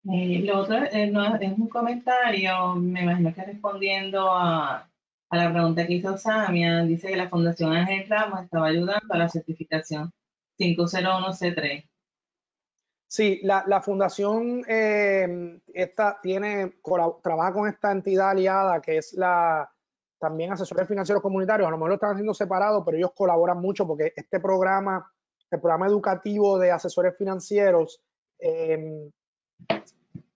Lo otro no, es un comentario, me imagino que respondiendo a la pregunta que hizo Samia, dice que la Fundación Ángel Ramos estaba ayudando a la certificación 501C3. Sí, la fundación trabaja con esta entidad aliada que es también Asesores Financieros Comunitarios. A lo mejor lo están haciendo separado, pero ellos colaboran mucho porque este programa, el programa educativo de asesores financieros,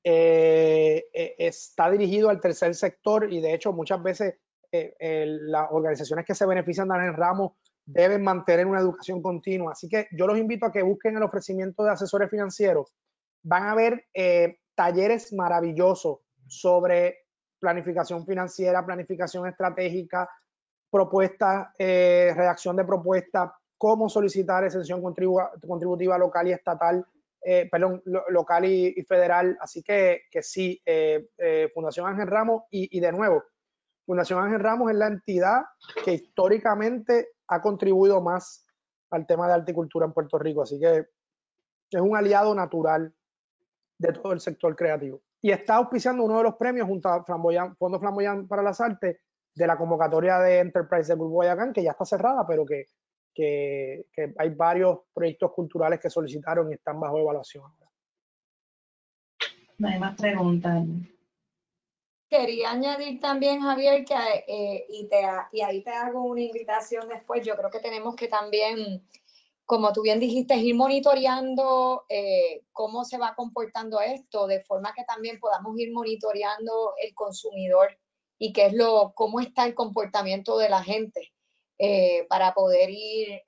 está dirigido al tercer sector y de hecho muchas veces las organizaciones que se benefician de Ángel Ramos deben mantener una educación continua. Así que yo los invito a que busquen el ofrecimiento de asesores financieros. Van a ver talleres maravillosos sobre planificación financiera, planificación estratégica, propuestas, redacción de propuestas, cómo solicitar exención contributiva local y estatal, local y federal. Así que sí, Fundación Ángel Ramos y de nuevo, Fundación Ángel Ramos es la entidad que históricamente ha contribuido más al tema de horticultura en Puerto Rico, así que es un aliado natural de todo el sector creativo. Y está auspiciando uno de los premios junto a Fondo Flamboyant para las Artes de la convocatoria de Enterprise de Grupo Boyacán, que ya está cerrada, pero que hay varios proyectos culturales que solicitaron y están bajo evaluación ahora. No hay más preguntas. Quería añadir también, Javier, que y ahí te hago una invitación después. Yo creo que tenemos que también, como tú bien dijiste, ir monitoreando cómo se va comportando esto, de forma que también podamos ir monitoreando el consumidor y cómo está el comportamiento de la gente para poder ir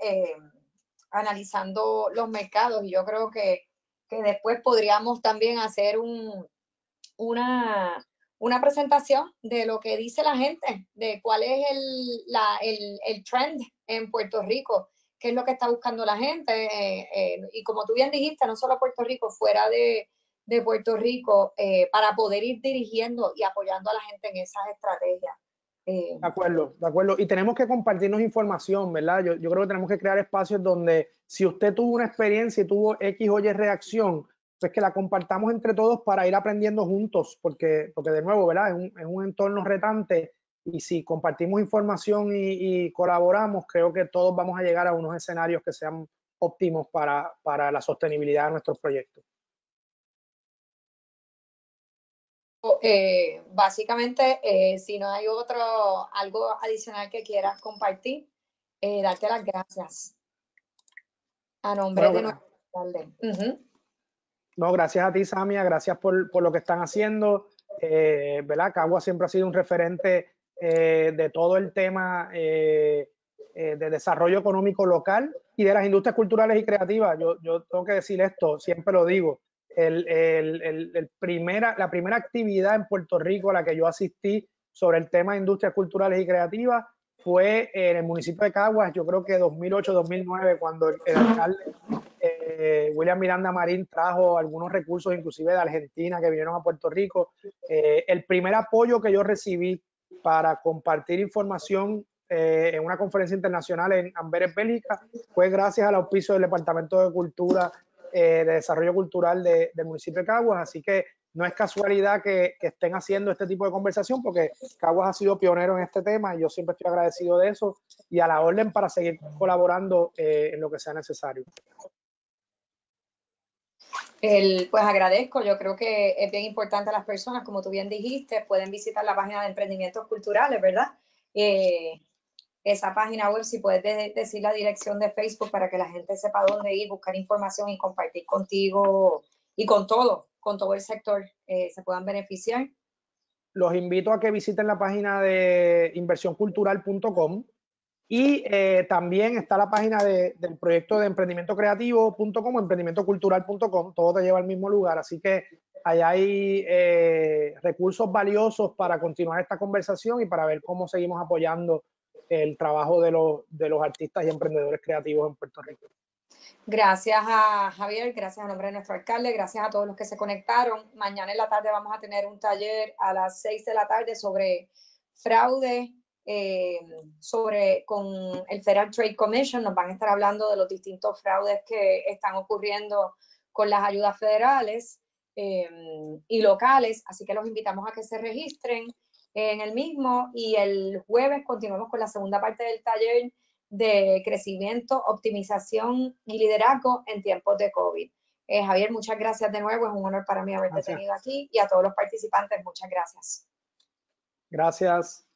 analizando los mercados. Y yo creo que después podríamos también hacer una presentación de lo que dice la gente, de cuál es el trend en Puerto Rico, qué es lo que está buscando la gente. Y como tú bien dijiste, no solo Puerto Rico, fuera de Puerto Rico, para poder ir dirigiendo y apoyando a la gente en esas estrategias. De acuerdo, de acuerdo. Y tenemos que compartirnos información, ¿verdad? Yo creo que tenemos que crear espacios donde si usted tuvo una experiencia y tuvo X o Y reacción, pues que la compartamos entre todos para ir aprendiendo juntos, porque de nuevo, ¿verdad? Es un entorno retante y si compartimos información y colaboramos, creo que todos vamos a llegar a unos escenarios que sean óptimos para la sostenibilidad de nuestros proyectos. Básicamente, si no hay algo adicional que quieras compartir, darte las gracias a nombre de nuestro alcalde. No, gracias a ti, Samia, gracias por lo que están haciendo. ¿Verdad? Caguas siempre ha sido un referente de todo el tema de desarrollo económico local y de las industrias culturales y creativas. Yo tengo que decir esto, siempre lo digo. La primera actividad en Puerto Rico a la que yo asistí sobre el tema de industrias culturales y creativas fue en el municipio de Caguas, yo creo que 2008-2009, cuando el alcalde William Miranda Marín trajo algunos recursos inclusive de Argentina que vinieron a Puerto Rico. El primer apoyo que yo recibí para compartir información en una conferencia internacional en Amberes, Bélgica, fue gracias al auspicio del Departamento de Cultura, de Desarrollo Cultural del municipio de Caguas. Así que no es casualidad que estén haciendo este tipo de conversación, porque Caguas ha sido pionero en este tema y yo siempre estoy agradecido de eso y a la orden para seguir colaborando en lo que sea necesario. Pues agradezco, yo creo que es bien importante a las personas, como tú bien dijiste, pueden visitar la página de Emprendimientos Culturales, ¿verdad? Esa página web, si puedes decir la dirección de Facebook para que la gente sepa dónde ir, buscar información y compartir contigo y con todo el sector, se puedan beneficiar. Los invito a que visiten la página de inversioncultural.com y también está la página del proyecto de emprendimientocreativo.com o emprendimientocultural.com, todo te lleva al mismo lugar, así que allá hay recursos valiosos para continuar esta conversación y para ver cómo seguimos apoyando el trabajo de los artistas y emprendedores creativos en Puerto Rico. Gracias a Javier, gracias a nombre de nuestro alcalde, gracias a todos los que se conectaron. Mañana en la tarde vamos a tener un taller a las 6 de la tarde sobre fraude, con el Federal Trade Commission. Nos van a estar hablando de los distintos fraudes que están ocurriendo con las ayudas federales y locales, así que los invitamos a que se registren en el mismo y el jueves continuamos con la segunda parte del taller de crecimiento, optimización y liderazgo en tiempos de COVID. Javier, muchas gracias de nuevo, es un honor para mí haberte tenido aquí y a todos los participantes, muchas gracias. Gracias.